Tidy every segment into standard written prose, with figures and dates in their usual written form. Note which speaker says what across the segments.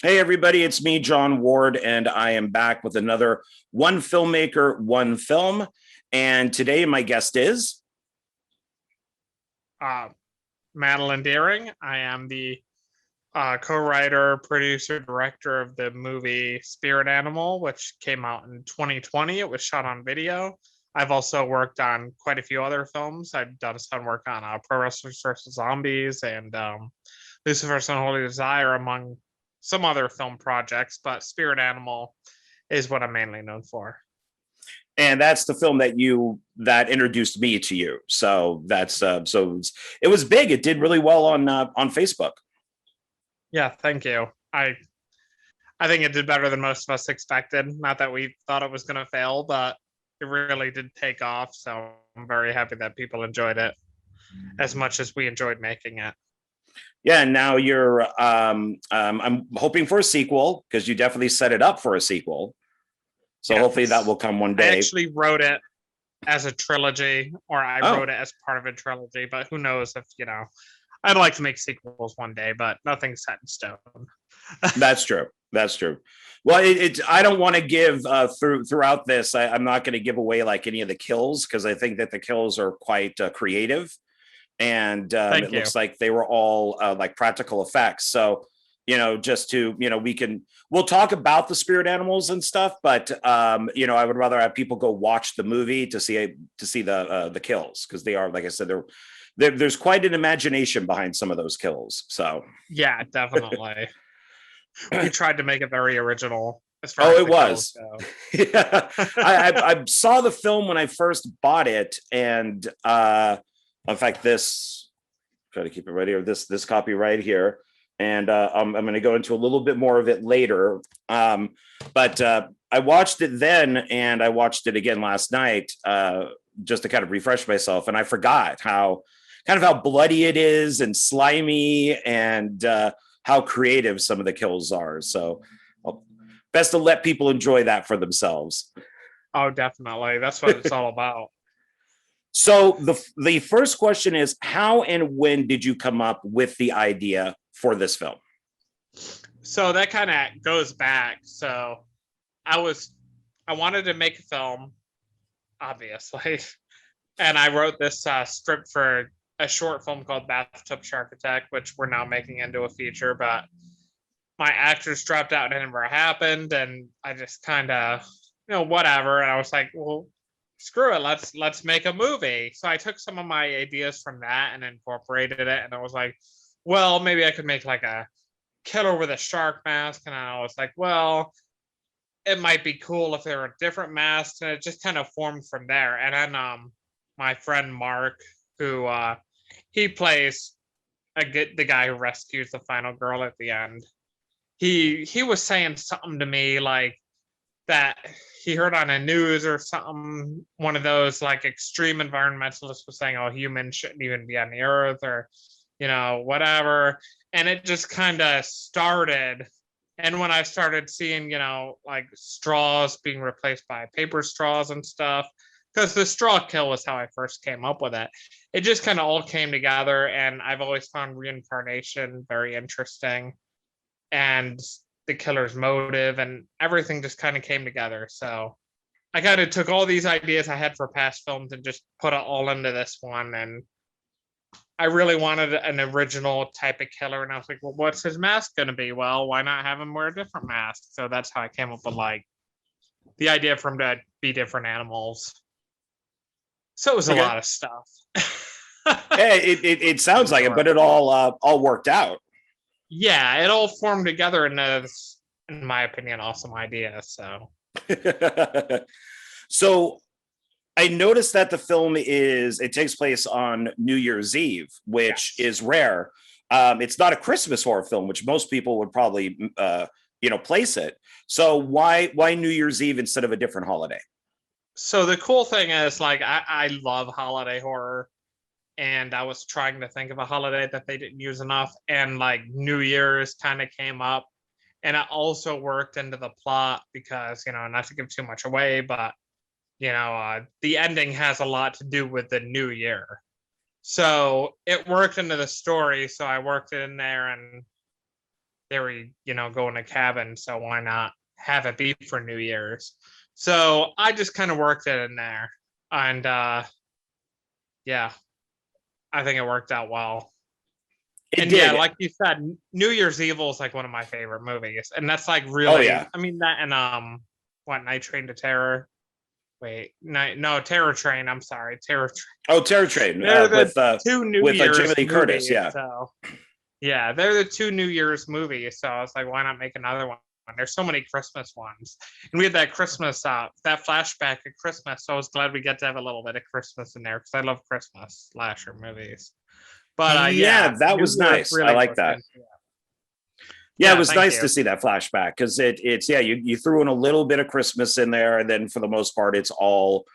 Speaker 1: Hey, everybody, it's me, John Ward, and I am back with another One Filmmaker, One Film. And today, my guest is.
Speaker 2: uh, Madeline Deering. I am the co-writer, producer, director of the movie Spirit Animal, which came out in 2020. It was shot on video. I've also worked on quite a few other films. I've done some work on Pro Wrestlers vs. Zombies and Lucifer's Unholy Desire, among some other film projects, but Spirit Animal is what I'm mainly known for.
Speaker 1: And that's the film that introduced me to you. So it was big. It did really well on Facebook.
Speaker 2: Yeah, thank you. I think it did better than most of us expected. Not that we thought it was going to fail, but it really did take off. So I'm very happy that people enjoyed it as much as we enjoyed making it.
Speaker 1: Yeah, and now you're. I'm hoping for a sequel because you definitely set it up for a sequel. So yes. Hopefully that will come one day.
Speaker 2: I actually wrote it as a trilogy, or I wrote it as part of a trilogy. But who knows if I'd like to make sequels one day, but nothing's set in stone.
Speaker 1: That's true. That's true. Well, I don't want to give throughout this. I'm not going to give away like any of the kills because I think that the kills are quite creative, and it looks like they were all like practical effects. So, just to we'll talk about the spirit animals and stuff, but I would rather have people go watch the movie to see the kills because they are, like I said, there's quite an imagination behind some of those kills. So
Speaker 2: yeah, definitely. We tried to make it very original.
Speaker 1: It was. Yeah. I saw the film when I first bought it, and in fact, try to keep it right here. This copy right here, and I'm going to go into a little bit more of it later. But I watched it then, and I watched it again last night just to kind of refresh myself, and I forgot how bloody it is and slimy and how creative some of the kills are. So best to let people enjoy that for themselves.
Speaker 2: Oh, definitely. That's what it's all about.
Speaker 1: So the first question is, how and when did you come up with the idea for this film?
Speaker 2: So that kind of goes back. So I wanted to make a film, obviously. And I wrote this script for a short film called Bathtub Sharkitect, which we're now making into a feature, but my actors dropped out and it never happened. And I just kind of, whatever. And I was like, well, screw it. Let's make a movie. So I took some of my ideas from that and incorporated it. And I was like, well, maybe I could make like a killer with a shark mask. And I was like, well, it might be cool if there were different masks. And it just kind of formed from there. And then my friend Mark, who he plays the guy who rescues the final girl at the end. He was saying something to me like that he heard on the news or something. One of those like extreme environmentalists was saying, "Oh, humans shouldn't even be on the earth," or whatever. And it just kind of started. And when I started seeing, like straws being replaced by paper straws and stuff, because the straw kill was how I first came up with it. It just kind of all came together, and I've always found reincarnation very interesting, and the killer's motive, and everything just kind of came together. So I kind of took all these ideas I had for past films and just put it all into this one, and I really wanted an original type of killer, and I was like, well, what's his mask going to be? Well, why not have him wear a different mask? So that's how I came up with like the idea for him to be different animals. So it was a lot of stuff.
Speaker 1: Yeah, it sounds like it, but it all worked out.
Speaker 2: Yeah, it all formed together in this, in my opinion, awesome idea. So,
Speaker 1: so I noticed that the film it takes place on New Year's Eve, which is rare. It's not a Christmas horror film, which most people would probably place it. So why New Year's Eve instead of a different holiday?
Speaker 2: So the cool thing is, like, I love holiday horror, and I was trying to think of a holiday that they didn't use enough, and like New Year's kind of came up, and it also worked into the plot because, not to give too much away, but the ending has a lot to do with the new year. So it worked into the story, so I worked it in there, and they were, going to cabin, so why not have it be for New Year's? So I just kind of worked it in there, and yeah, I think it worked out well.
Speaker 1: It
Speaker 2: And
Speaker 1: did.
Speaker 2: yeah, like you said, New Year's Evil is like one of my favorite movies, and that's like really,
Speaker 1: yeah.
Speaker 2: I mean that and what, Night Train to Terror? Wait, no, Terror Train. I'm sorry, Terror Train.
Speaker 1: Oh, Terror Train
Speaker 2: They're the
Speaker 1: with
Speaker 2: two New
Speaker 1: with
Speaker 2: Year's
Speaker 1: Jamie Lee Curtis.
Speaker 2: movies,
Speaker 1: Yeah.
Speaker 2: So yeah, they're the two New Year's movies. So I was like, why not make another one? There's so many Christmas ones, and we had that Christmas that flashback at Christmas. So I was glad we get to have a little bit of Christmas in there because I love Christmas slasher movies. But
Speaker 1: yeah, that
Speaker 2: New
Speaker 1: was
Speaker 2: Year's
Speaker 1: nice.
Speaker 2: really
Speaker 1: I like
Speaker 2: goes
Speaker 1: that.
Speaker 2: into it.
Speaker 1: Yeah,
Speaker 2: Yeah,
Speaker 1: it was
Speaker 2: thank
Speaker 1: nice
Speaker 2: you.
Speaker 1: to see that flashback because it's you threw in a little bit of Christmas in there, and then for the most part, it's all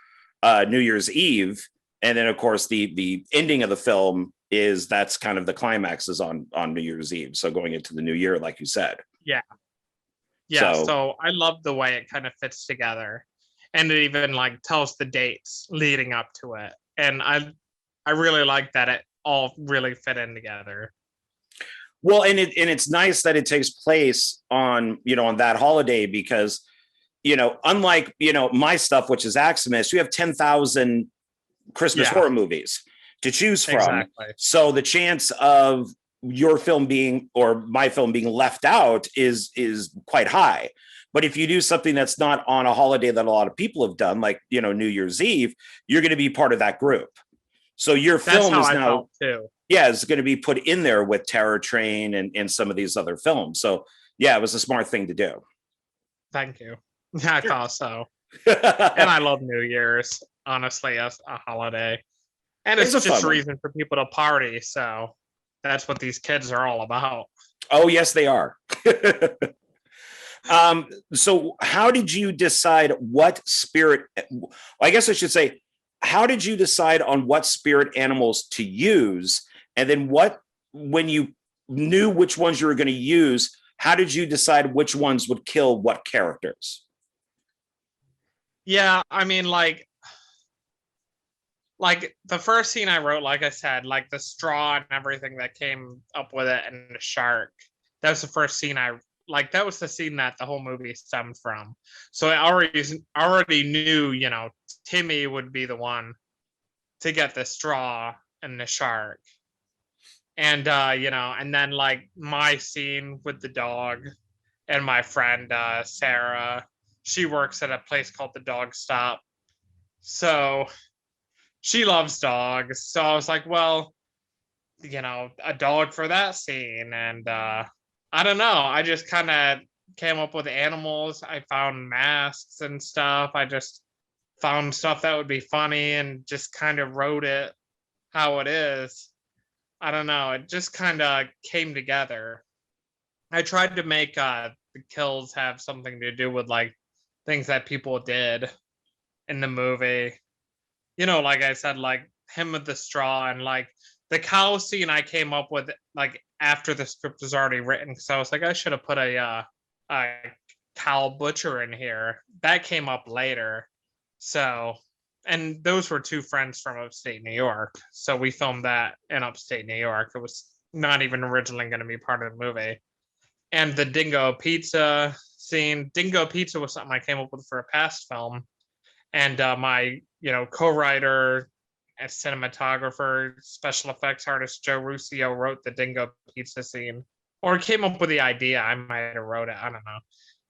Speaker 1: New Year's Eve, and then of course the ending of the film that's kind of the climax is on New Year's Eve. So going into the new year, like you said.
Speaker 2: Yeah. So I love the way it kind of fits together, and it even like tells the dates leading up to it, and I really like that it all really fit in together.
Speaker 1: Well, and it's nice that it takes place on on that holiday because unlike my stuff, which is Aximus, you have 10,000 Christmas horror movies to choose from.
Speaker 2: Exactly.
Speaker 1: So the chance of your film being or my film being left out is quite high. But if you do something that's not on a holiday that a lot of people have done, like New Year's Eve, you're going to be part of that group. So your film is now
Speaker 2: too.
Speaker 1: Yeah, it's going to be put in there with Terror Train and some of these other films. So yeah, it was a smart thing to do.
Speaker 2: Thank you. I thought so. And I love New Year's, honestly, as a holiday. And it's just a reason for people to party. So that's what these kids are all about.
Speaker 1: Oh, yes, they are. So how did you decide what spirit, I guess I should say, how did you decide on what spirit animals to use? And then when you knew which ones you were going to use, how did you decide which ones would kill what characters?
Speaker 2: Yeah, I mean, like the first scene I wrote, like I said, like the straw and everything that came up with it and the shark. That was the first scene that was the scene that the whole movie stemmed from. So I already knew, Timmy would be the one to get the straw and the shark. And and then like my scene with the dog and my friend Sarah, she works at a place called the Dog Stop. So she loves dogs. So I was like, well, a dog for that scene. And I don't know. I just kind of came up with animals. I found masks and stuff. I just found stuff that would be funny and just kind of wrote it how it is. I don't know. It just kind of came together. I tried to make the kills have something to do with like things that people did in the movie. Like I said, like him with the straw and like the cow scene I came up with like after the script was already written. So I was like, I should have put a cow butcher in here. That came up later. So, and those were two friends from upstate New York. So we filmed that in upstate New York. It was not even originally going to be part of the movie. And the dingo pizza scene, dingo pizza was something I came up with for a past film. And my, co-writer and cinematographer, special effects artist Joe Ruscio wrote the dingo pizza scene, or came up with the idea. I might have wrote it. I don't know.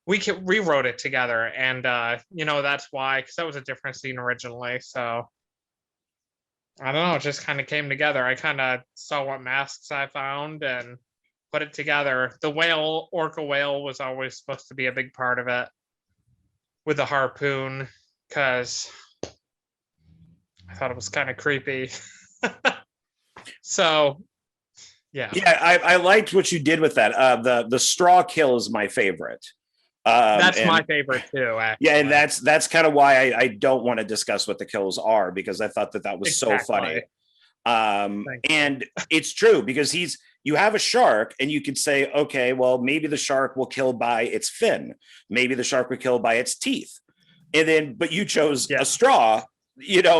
Speaker 2: We rewrote it together, and that's why, because that was a different scene originally. So I don't know. It just kind of came together. I kind of saw what masks I found and put it together. The orca whale was always supposed to be a big part of it with the harpoon, because I thought it was kind of creepy. So, yeah.
Speaker 1: Yeah, I liked what you did with that. The straw kill is my favorite.
Speaker 2: That's my favorite too, actually.
Speaker 1: Yeah, and that's kind of why I don't want to discuss what the kills are, because I thought that was so funny. And it's true, because you have a shark and you could say, okay, well, maybe the shark will kill by its fin. Maybe the shark will kill by its teeth. And then, but you chose a straw,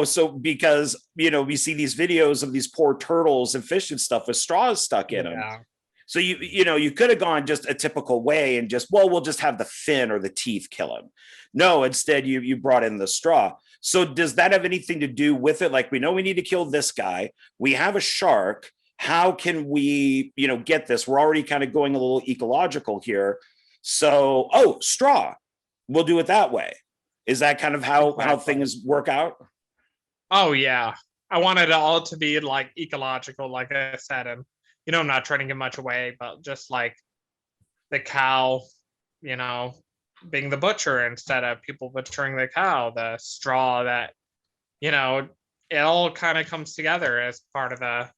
Speaker 1: so because, we see these videos of these poor turtles and fish and stuff with straws stuck in them. So you could have gone just a typical way and just, well, we'll just have the fin or the teeth kill him. No, instead you brought in the straw. So does that have anything to do with it? Like, we know we need to kill this guy. We have a shark. How can we, get this? We're already kind of going a little ecological here. So, straw. We'll do it that way. Is that kind of how things work out?
Speaker 2: Oh yeah. I wanted it all to be like ecological, like I said, and I'm not trying to give much away, but just like the cow, being the butcher instead of people butchering the cow, the straw that, it all kind of comes together as part of the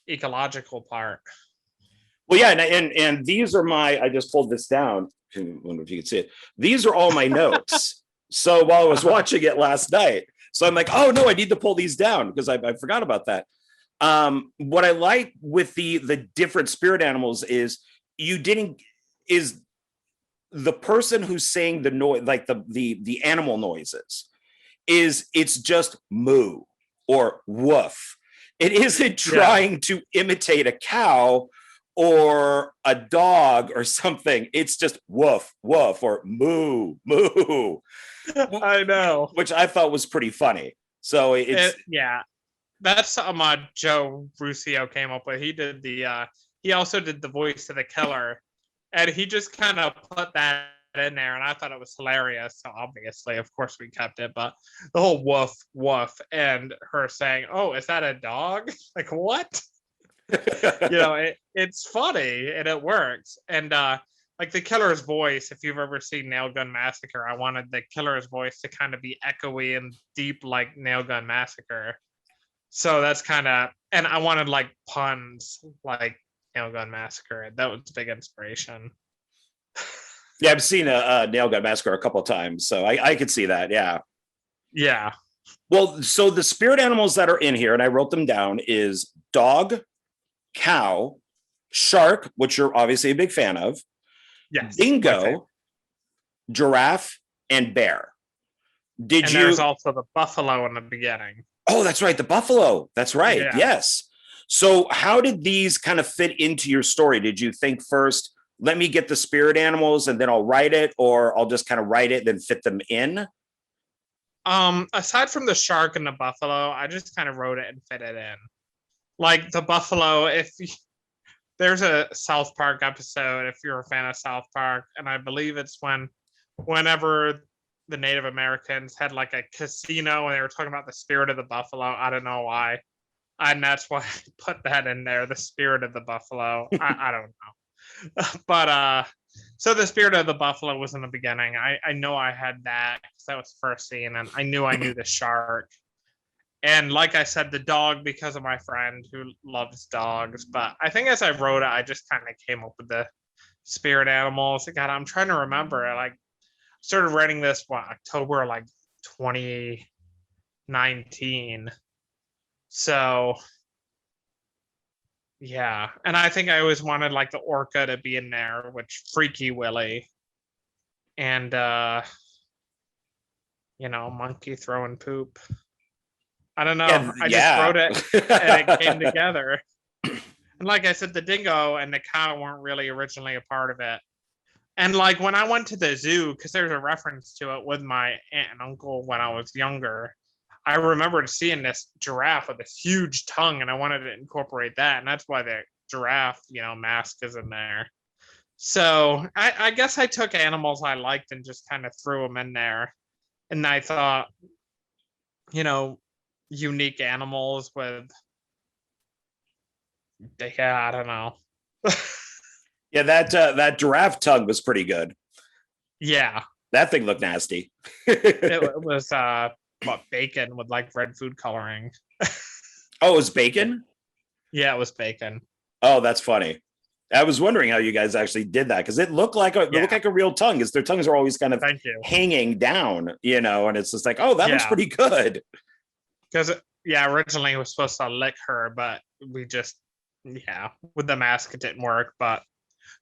Speaker 2: ecological part.
Speaker 1: Well, yeah, and these are I just pulled this down. I wonder if you can see it. These are all my notes. So while I was watching it last night, so I'm like, oh no, I need to pull these down because I forgot about that. What I like with the different spirit animals is the person who's saying the noise, like the animal noises, it's just moo or woof. It isn't trying to imitate a cow or a dog or something. It's just woof, woof, or moo, moo.
Speaker 2: I know.
Speaker 1: Which I thought was pretty funny. So
Speaker 2: that's something Joe Ruscio came up with. He did he also did the voice of the killer, and he just kind of put that in there, and I thought it was hilarious. So obviously, of course, we kept it. But the whole woof woof and her saying, "Oh, is that a dog?" Like what? It's funny and it works. And like the killer's voice, if you've ever seen Nail Gun Massacre, I wanted the killer's voice to kind of be echoey and deep like Nail Gun Massacre. So that's kind of, and I wanted like puns like Nail Gun Massacre. That was a big inspiration.
Speaker 1: Yeah, I've seen a Nail Gun Massacre a couple of times, so I could see that. Yeah.
Speaker 2: Yeah.
Speaker 1: Well, so the spirit animals that are in here, and I wrote them down, is dog, cow, shark, which you're obviously a big fan of,
Speaker 2: yes,
Speaker 1: dingo, giraffe, and bear.
Speaker 2: There's also the buffalo in the beginning.
Speaker 1: Oh, that's right, the buffalo. That's right. Yeah. Yes. So how did these kind of fit into your story? Did you think first, let me get the spirit animals and then I'll write it, or I'll just kind of write it, then fit them in?
Speaker 2: Aside from the shark and the buffalo, I just kind of wrote it and fit it in. Like the buffalo, there's a South Park episode, if you're a fan of South Park, and I believe it's whenever the Native Americans had like a casino and they were talking about the spirit of the buffalo. I don't know why. And that's why I put that in there, the spirit of the buffalo. I don't know. But so the spirit of the buffalo was in the beginning. I know I had that because that was the first scene, and I knew the shark. And like I said, the dog, because of my friend who loves dogs. But I think as I wrote it, I just kind of came up with the spirit animals. God, I'm trying to remember. I started writing this, October 2019. So yeah. And I think I always wanted like the orca to be in there, which Freaky Willie. And monkey throwing poop. I don't know. I just wrote it and it came together. And like I said, the dingo and the cow weren't really originally a part of it. And like when I went to the zoo, because there's a reference to it with my aunt and uncle when I was younger, I remembered seeing this giraffe with this huge tongue, and I wanted to incorporate that. And that's why the giraffe, mask is in there. So I guess I took animals I liked and just kind of threw them in there. And I thought, unique animals with, I don't know.
Speaker 1: Yeah, that giraffe tongue was pretty good.
Speaker 2: Yeah,
Speaker 1: that thing looked nasty.
Speaker 2: it was bacon with like red food coloring.
Speaker 1: Oh, it was bacon?
Speaker 2: Yeah, it was bacon.
Speaker 1: Oh, that's funny. I was wondering how you guys actually did that, because it looked like a real tongue, because their tongues are always kind of hanging down, and it's just like, oh, that looks pretty good.
Speaker 2: Because originally it was supposed to lick her, but we just with the mask it didn't work. But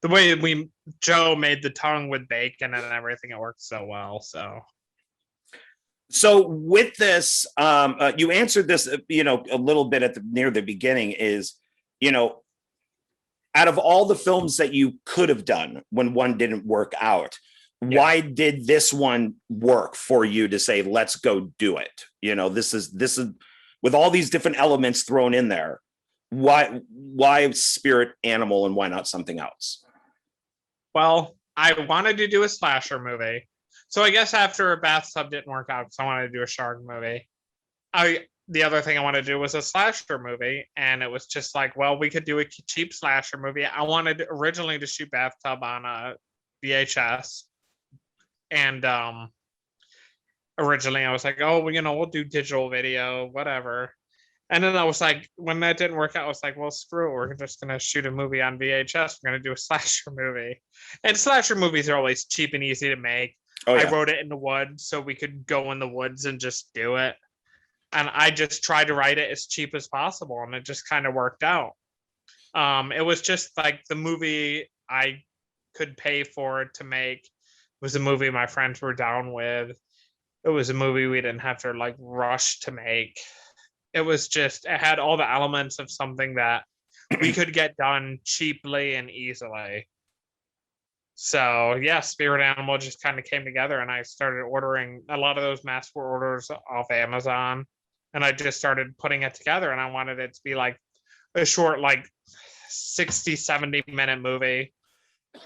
Speaker 2: the way Joe made the tongue with bacon and everything, it worked so well.
Speaker 1: So with this, you answered this, a little bit near the beginning, is, out of all the films that you could have done when one didn't work out, why did this one work for you to say, let's go do it? You know, this is with all these different elements thrown in there. Why spirit animal and why not something else?
Speaker 2: Well, I wanted to do a slasher movie. So I guess after a bathtub didn't work out because I wanted to do a shark movie, the other thing I wanted to do was a slasher movie. And it was just like, well, we could do a cheap slasher movie. I wanted originally to shoot Bathtub on a VHS. And originally I was like, oh, well, you know, we'll do digital video, whatever. And then I was like, when that didn't work out, I was like, well, screw it. We're just going to shoot a movie on VHS. We're going to do a slasher movie. And slasher movies are always cheap and easy to make. Oh, yeah. I wrote it in the woods so we could go in the woods and just do it. And I just tried to write it as cheap as possible. And it just kind of worked out. It was just like the movie I could pay for to make. It was a movie my friends were down with. It was a movie we didn't have to like rush to make. It was just, it had all the elements of something that we could get done cheaply and easily. So yeah, Spirit Animal just kind of came together and I started ordering a lot of those mass orders off Amazon. And I just started putting it together and I wanted it to be like a short, like 60, 70 minute movie,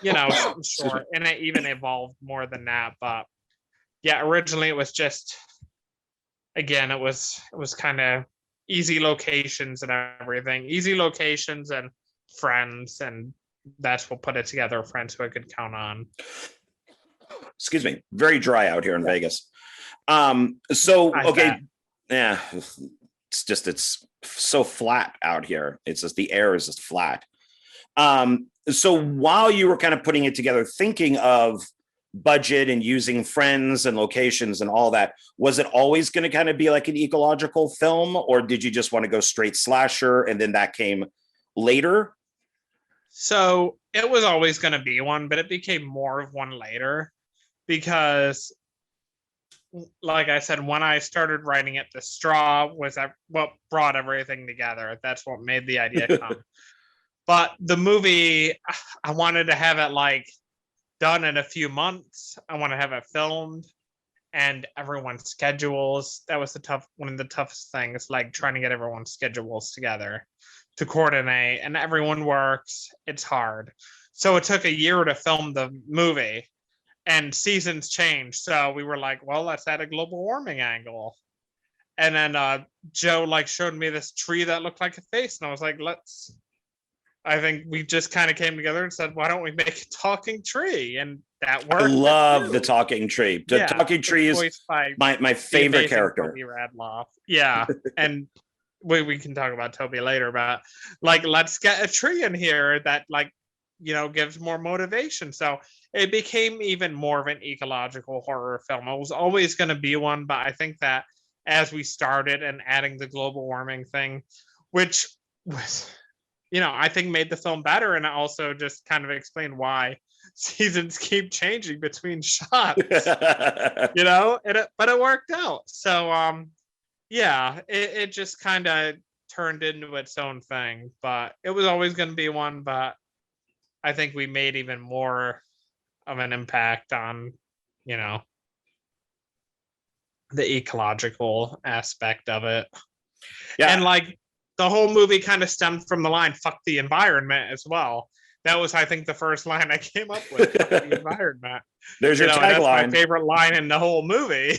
Speaker 2: you know, something short. And it even evolved more than that. But yeah, originally it was just, again, it was kind of easy locations and everything, easy locations and friends, and that's what put it together, friends who I could count on.
Speaker 1: Excuse me, very dry out here in Vegas. So okay, yeah, it's so flat out here. It's just the air is just flat. So while you were kind of putting it together, thinking of budget and using friends and locations and all that, was it always going to kind of be like an ecological film, or did you just want to go straight slasher and then that came later?
Speaker 2: So it was always going to be one, but it became more of one later because, like I said, when I started writing it, the straw was what brought everything together. That's what made the idea come. But the movie, I wanted to have it like done in a few months. I want to have it filmed and everyone's schedules. That was one of the toughest things, like trying to get everyone's schedules together to coordinate, and everyone works. It's hard. So it took a year to film the movie and seasons changed. So we were like, well, let's add a global warming angle. And then Joe like showed me this tree that looked like a face. And I was like, I think we just kind of came together and said, why don't we make a talking tree? And that worked. I
Speaker 1: love the talking tree. The talking tree is my favorite character.
Speaker 2: Toby Radloff. Yeah. And we can talk about Toby later, but like, let's get a tree in here that like, you know, gives more motivation. So it became even more of an ecological horror film. It was always going to be one, but I think that as we started and adding the global warming thing, which was, you know, I think made the film better, and also just kind of explained why seasons keep changing between shots. You know, but it worked out. So yeah, it just kind of turned into its own thing, but it was always going to be one. But I think we made even more of an impact on, you know, the ecological aspect of it. Yeah. And like the whole movie kind of stemmed from the line, fuck the environment as well. That was, I think, the first line I came up with, fuck the environment.
Speaker 1: There's your tagline.
Speaker 2: That's my favorite line in the whole movie.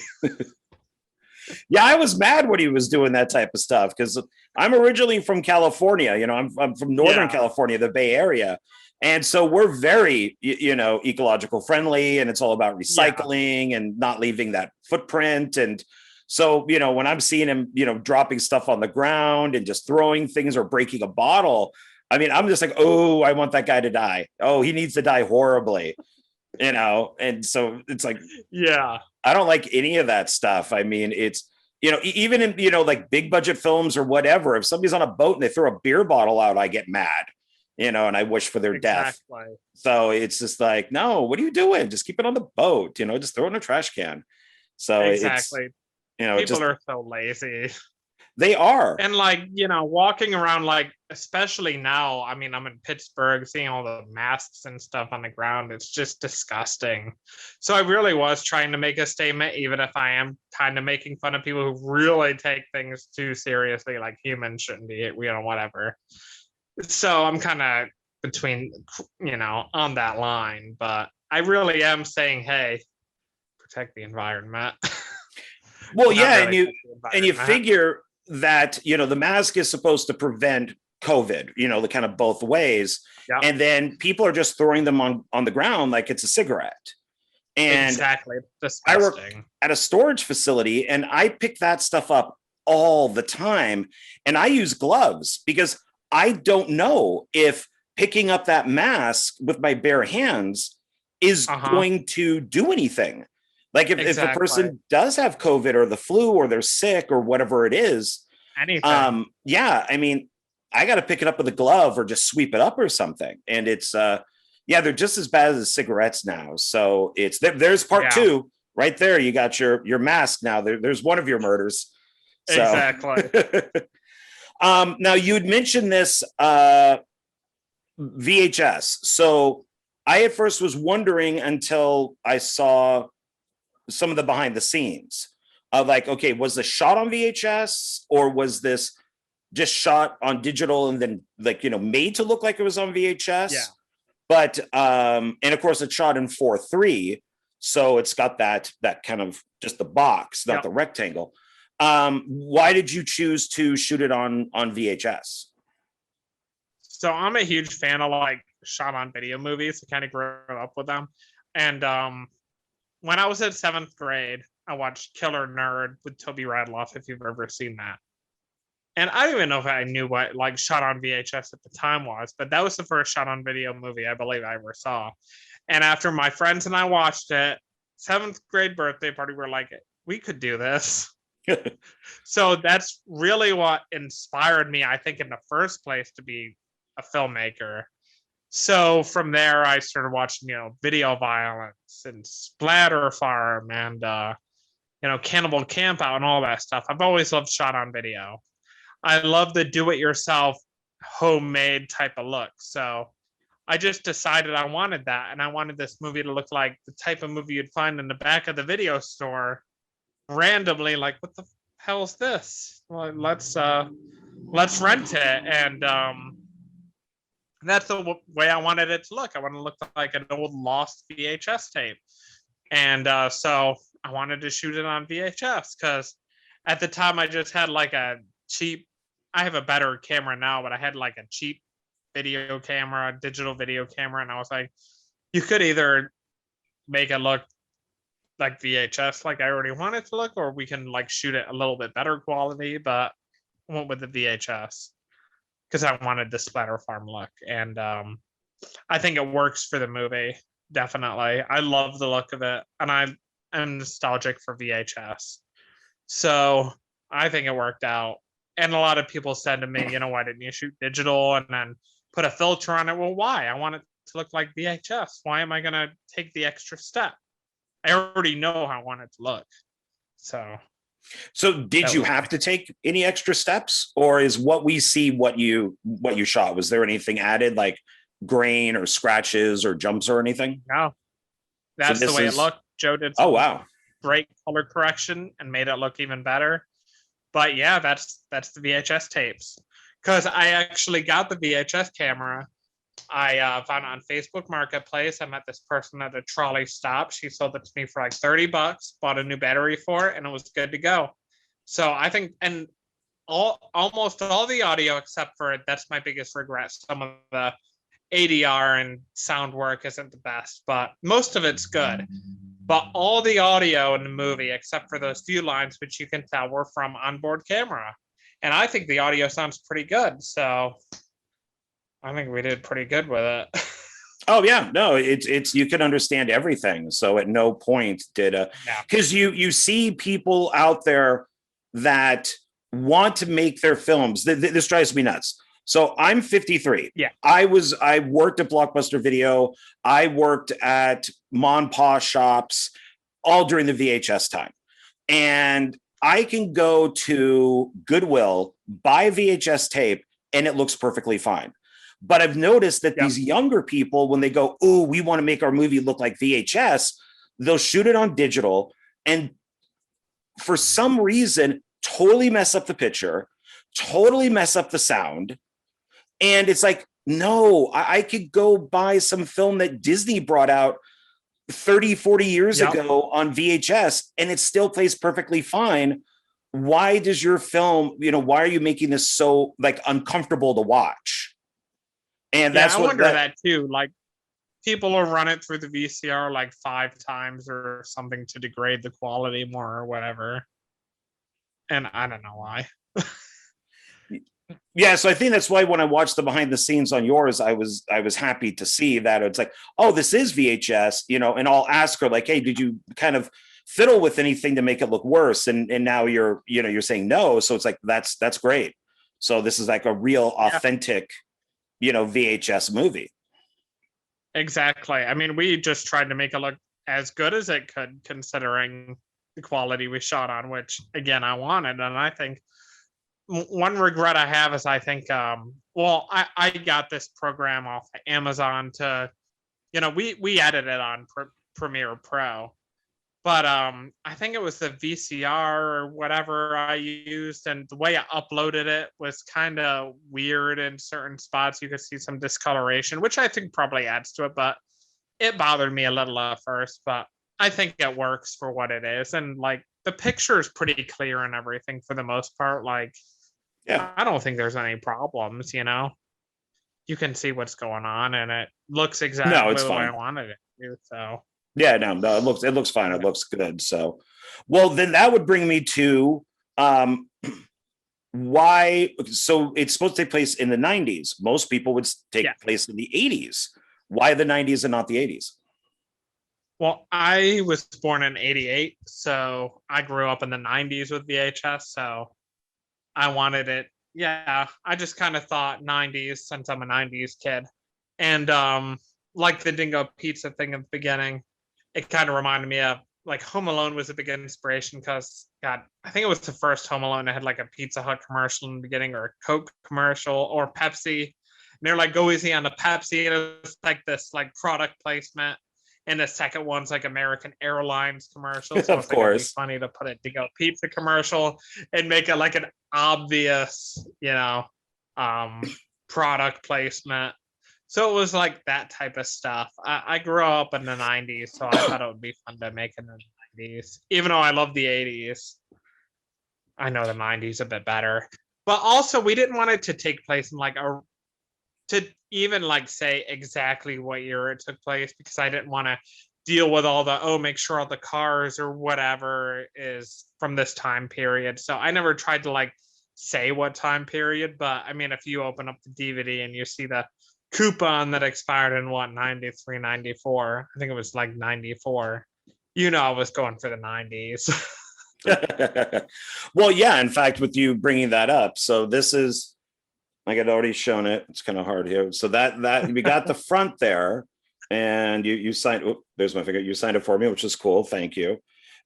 Speaker 1: Yeah, I was mad when he was doing that type of stuff because I'm originally from California. You know, I'm from Northern California, the Bay Area. And so we're very, you know, ecological friendly, and it's all about recycling and not leaving that footprint. And so, you know, when I'm seeing him, you know, dropping stuff on the ground and just throwing things or breaking a bottle, I mean, I'm just like, oh, I want that guy to die. Oh, he needs to die horribly, you know? And so it's like, yeah, I don't like any of that stuff. I mean, it's, you know, even in, you know, like big budget films or whatever, if somebody's on a boat and they throw a beer bottle out, I get mad, you know, and I wish for their death. So it's just like, no, what are you doing? Just keep it on the boat, you know, just throw it in a trash can. So exactly. You know,
Speaker 2: people are so lazy.
Speaker 1: They are.
Speaker 2: And like, walking around, like, especially now, I mean, I'm in Pittsburgh, seeing all the masks and stuff on the ground. It's just disgusting. So I really was trying to make a statement, even if I am kind of making fun of people who really take things too seriously, like humans shouldn't be, whatever. So I'm kind of between, on that line. But I really am saying, hey, protect the environment.
Speaker 1: Well, yeah,
Speaker 2: really
Speaker 1: and you figure that, the mask is supposed to prevent COVID, the kind of both ways.
Speaker 2: Yep.
Speaker 1: And then people are just throwing them on the ground like it's a cigarette. And
Speaker 2: exactly.
Speaker 1: I work at a storage facility and I pick that stuff up all the time. And I use gloves because I don't know if picking up that mask with my bare hands is going to do anything. Like if a person does have COVID or the flu or they're sick or whatever it is,
Speaker 2: anything.
Speaker 1: Yeah, I mean, I got to pick it up with a glove or just sweep it up or something. And it's, they're just as bad as cigarettes now. So there's part two right there. You got your mask now. There's one of your murders. So.
Speaker 2: Exactly.
Speaker 1: Now you had mentioned this VHS. So I at first was wondering until I saw some of the behind the scenes of like, okay, was this shot on VHS or was this just shot on digital and then made to look like it was on VHS?
Speaker 2: Yeah.
Speaker 1: But and of course it's shot in 4:3, so it's got that kind of just the box, not the rectangle. Why did you choose to shoot it on VHS?
Speaker 2: So I'm a huge fan of like shot on video movies. I kind of grew up with them. And when I was in 7th grade, I watched Killer Nerd with Toby Radloff, if you've ever seen that. And I don't even know if I knew what like shot on VHS at the time was, but that was the first shot on video movie I believe I ever saw. And after my friends and I watched it, 7th grade birthday party, we're like, we could do this. So that's really what inspired me, I think, in the first place to be a filmmaker. So from there, I started watching, video violence and Splatter Farm and, Cannibal Campout and all that stuff. I've always loved shot on video. I love the do-it-yourself, homemade type of look. So I just decided I wanted that. And I wanted this movie to look like the type of movie you'd find in the back of the video store randomly, like, what the hell is this? Well, let's rent it. And that's the way I wanted it to look. I want to look like an old lost VHS tape. And so I wanted to shoot it on VHS because at the time I just had like a cheap, I have a better camera now, but I had like a cheap video camera, digital video camera. And I was like, you could either make it look like VHS, like I already want it to look, or we can like shoot it a little bit better quality, but I went with the VHS because I wanted the Splatter Farm look. And I think it works for the movie. Definitely. I love the look of it. And I'm nostalgic for VHS. So I think it worked out. And a lot of people said to me, why didn't you shoot digital and then put a filter on it? Well, why? I want it to look like VHS. Why am I going to take the extra step? I already know how I want it to look. So
Speaker 1: did you have to take any extra steps, or is what we see what you shot? Was there anything added, like grain or scratches or jumps or anything?
Speaker 2: No, that's the way it looked. Joe did great color correction and made it look even better. But yeah, that's the VHS tapes. Because I actually got the VHS camera. I found it on Facebook Marketplace. I met this person at a trolley stop. She sold it to me for like $30, bought a new battery for it, and it was good to go. So I think, and almost all the audio, except for, that's my biggest regret, some of the ADR and sound work isn't the best, but most of it's good. But all the audio in the movie, except for those few lines, which you can tell were from onboard camera. And I think the audio sounds pretty good. So I think we did pretty good with it.
Speaker 1: Oh yeah, no, it's you can understand everything. So at no point did because you see people out there that want to make their films. This drives me nuts. So I'm 53.
Speaker 2: Yeah.
Speaker 1: I worked at Blockbuster Video. I worked at Mon Pa shops all during the VHS time. And I can go to Goodwill, buy VHS tape, and it looks perfectly fine. But I've noticed that these younger people, when they go, "Oh, we want to make our movie look like VHS," they'll shoot it on digital, and for some reason, totally mess up the picture, totally mess up the sound. And it's like, no, I could go buy some film that Disney brought out 30, 40 years ago on VHS, and it still plays perfectly fine. Why does your film, why are you making this so like uncomfortable to watch? And that's
Speaker 2: I
Speaker 1: what
Speaker 2: wonder that too. Like, people will run it through the VCR like 5 times or something to degrade the quality more or whatever. And I don't know why.
Speaker 1: Yeah, so I think that's why when I watched the behind the scenes on yours, I was happy to see that it's like, oh, this is VHS, and I'll ask her like, hey, did you kind of fiddle with anything to make it look worse? And now you're saying no, so it's like that's great. So this is like a real authentic, VHS movie.
Speaker 2: Exactly. I mean, we just tried to make it look as good as it could, considering the quality we shot on, which again I wanted. And I think one regret I have is I think I got this program off of Amazon to, we edited on Premiere Pro, but I think it was the VCR or whatever I used, and the way I uploaded it was kind of weird in certain spots. You could see some discoloration, which I think probably adds to it, but it bothered me a little at first, but I think it works for what it is. And like, the picture is pretty clear and everything for the most part. Like, I don't think there's any problems, you can see what's going on, and it looks exactly the way I wanted it to. So
Speaker 1: yeah, no, it looks fine. It looks good. So, well, then that would bring me to why. So it's supposed to take place in the 90s. Most people would take place in the 80s. Why the 90s and not the 80s?
Speaker 2: Well, I was born in 88, so I grew up in the 90s with VHS. So I wanted it. Yeah, I just kind of thought 90s since I'm a 90s kid. And like the Dingo Pizza thing at the beginning, it kind of reminded me of like Home Alone was a big inspiration because, God, I think it was the first Home Alone that had like a Pizza Hut commercial in the beginning, or a Coke commercial, or Pepsi. And they're like, go easy on the Pepsi. And it's like this like product placement. And the second one's like American Airlines commercial. So
Speaker 1: of course,
Speaker 2: it's funny to put a Dingo Pizza commercial and make it like an obvious, product placement. So it was like that type of stuff. I grew up in the 90s, so I thought it would be fun to make in the 90s. Even though I love the 80s, I know the 90s a bit better. But also, we didn't want it to take place in like to even like say exactly what year it took place, because I didn't want to deal with all the, make sure all the cars or whatever is from this time period. So I never tried to like say what time period, but I mean, if you open up the DVD and you see the coupon that expired in 93, 94, I think it was like 94, I was going for the 90s.
Speaker 1: Well, yeah, in fact, with you bringing that up, so this is, like I'd already shown it. It's kind of hard here. So that we got the front there, and you signed. Oh, there's my finger. You signed it for me, which is cool. Thank you.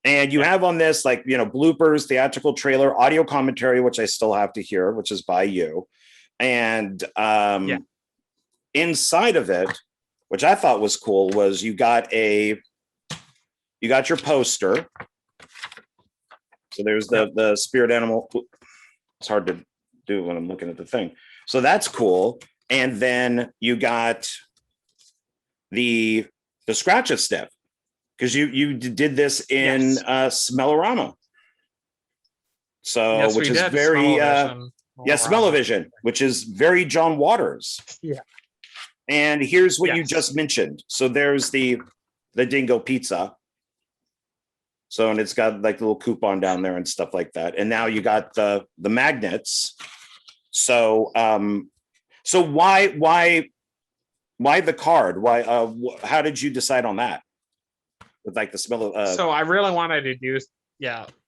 Speaker 1: And you have on this like bloopers, theatrical trailer, audio commentary, which I still have to hear, which is by you. And inside of it, which I thought was cool, was you got your poster. So there's the spirit animal. It's hard to do when I'm looking at the thing. So that's cool. And then you got the scratch and sniff, because you did this in Smellorama. So which is very Smell-O-Vision, which is very John Waters.
Speaker 2: Yeah.
Speaker 1: And here's what you just mentioned. So there's the Dingo Pizza. So, and it's got like the little coupon down there and stuff like that. And now you got the magnets. So, so why the card? Why, how did you decide on that? With like the smell of,
Speaker 2: so I really wanted to do,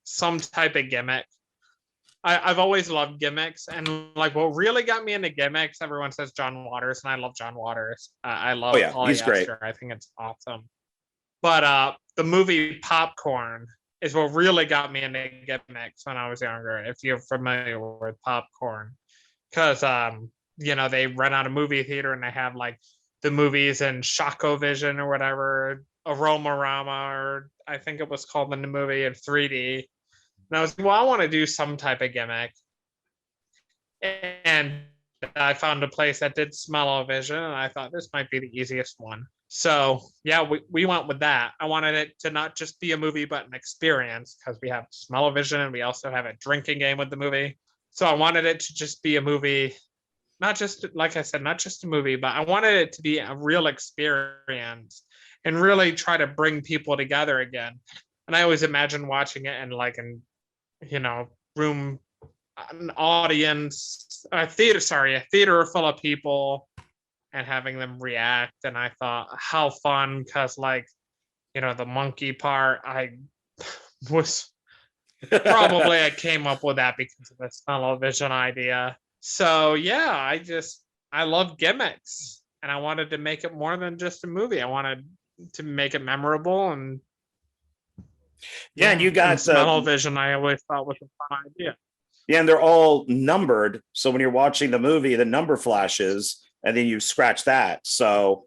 Speaker 2: some type of gimmick. I've always loved gimmicks, and like what really got me into gimmicks, everyone says John Waters, and I love John Waters. I love
Speaker 1: he's great.
Speaker 2: I think it's awesome. But the movie Popcorn is what really got me into gimmicks when I was younger. If you're familiar with popcorn, because they rent out a movie theater and they have like the movies in Shaco Vision or whatever, Aromarama, or I think it was called in the movie in 3D. And I was like, well, I want to do some type of gimmick. And I found a place that did smell-o-vision, and I thought this might be the easiest one. So yeah, we went with that. I wanted it to not just be a movie, but an experience, because we have smell-o-vision and we also have a drinking game with the movie. So I wanted it to just be a movie, not just, like I said, not just a movie, but I wanted it to be a real experience and really try to bring people together again. And I always imagine watching it in like an, room, an audience, a theater full of people and having them react. And I thought, how fun, because like, the monkey part, I was probably I came up with that because of the smell-o-vision idea. So yeah, I love gimmicks, and I wanted to make it more than just a movie. I wanted to make it memorable, and
Speaker 1: and you got
Speaker 2: smell-o-vision I always thought was a fun idea.
Speaker 1: Yeah, and they're all numbered. So when you're watching the movie, the number flashes and then you scratch that. So,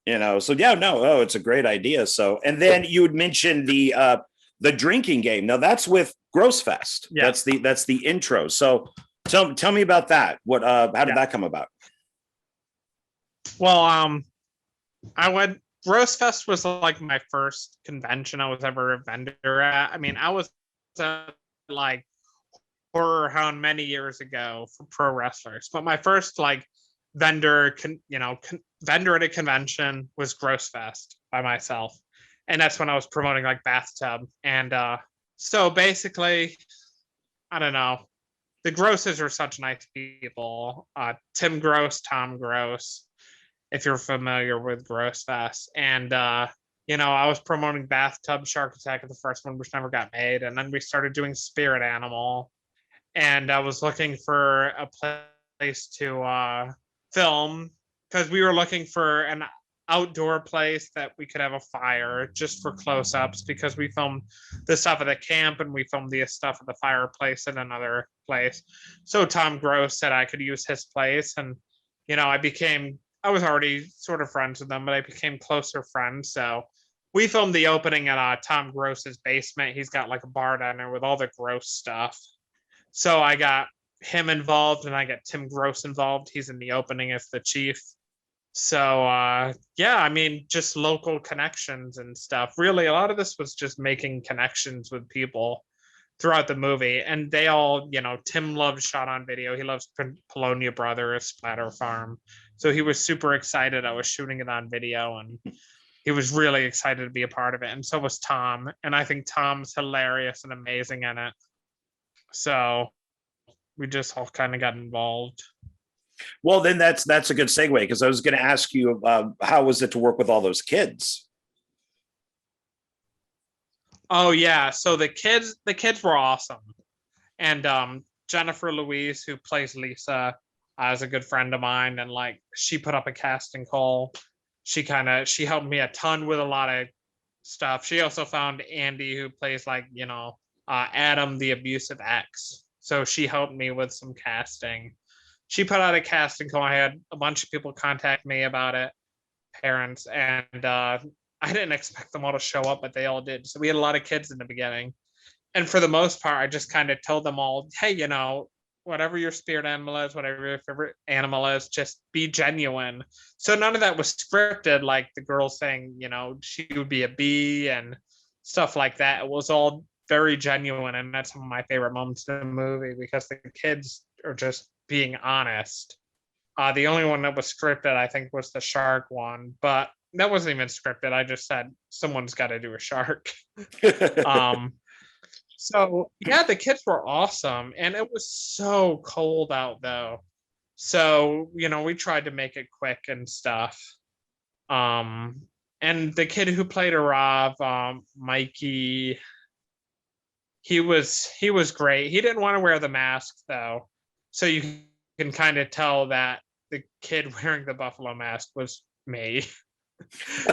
Speaker 1: it's a great idea. So, and then you would mention the drinking game. Now that's with Gross Fest.
Speaker 2: Yeah.
Speaker 1: That's the intro. So tell me about that. How did that come about?
Speaker 2: Well, Gross Fest was like my first convention I was ever a vendor at. I mean, I was like Horror Hound many years ago for pro wrestlers, but my first like vendor at a convention was Gross Fest by myself, and that's when I was promoting like Bathtub. And so basically, I don't know, the Grosses are such nice people. Tim Gross, Tom Gross, if you're familiar with Gross Fest. And I was promoting Bathtub, Shark Attack at the first one, which never got made, and then we started doing Spirit Animal. And I was looking for a place to film, because we were looking for an outdoor place that we could have a fire just for close-ups, because we filmed the stuff at the camp and we filmed the stuff at the fireplace at another place. So Tom Gross said I could use his place, and I was already sort of friends with them, but I became closer friends. So we filmed the opening at Tom Gross's basement. He's got like a bar down there with all the gross stuff. So I got him involved, and I got Tim Gross involved. He's in the opening as the chief. So just local connections and stuff. Really, a lot of this was just making connections with people throughout the movie. And they all, Tim loves shot on video. He loves Polonia Brothers, Splatter Farm. So he was super excited I was shooting it on video, and he was really excited to be a part of it. And so was Tom. And I think Tom's hilarious and amazing in it. So we just all kind of got involved.
Speaker 1: Well, then that's a good segue, because I was going to ask you, how was it to work with all those kids?
Speaker 2: Oh yeah, so the kids were awesome, and Jennifer Louise, who plays Lisa, is a good friend of mine, and like she put up a casting call. She helped me a ton with a lot of stuff. She also found Andy, who plays like Adam, the abusive ex. So she helped me with some casting. She put out a casting call. I had a bunch of people contact me about it, parents, and I didn't expect them all to show up, but they all did. So we had a lot of kids in the beginning. And for the most part, I just kind of told them all, hey, whatever your spirit animal is, whatever your favorite animal is, just be genuine. So none of that was scripted, like the girl saying, she would be a bee and stuff like that. It was all very genuine, and that's some of my favorite moments in the movie, because the kids are just being honest. The only one that was scripted, I think, was the shark one, but that wasn't even scripted. I just said someone's got to do a shark. So yeah, the kids were awesome, and it was so cold out though. So we tried to make it quick and stuff. And the kid who played Arav, Mikey, he was great. He didn't want to wear the mask though, so you can kind of tell that the kid wearing the buffalo mask was me.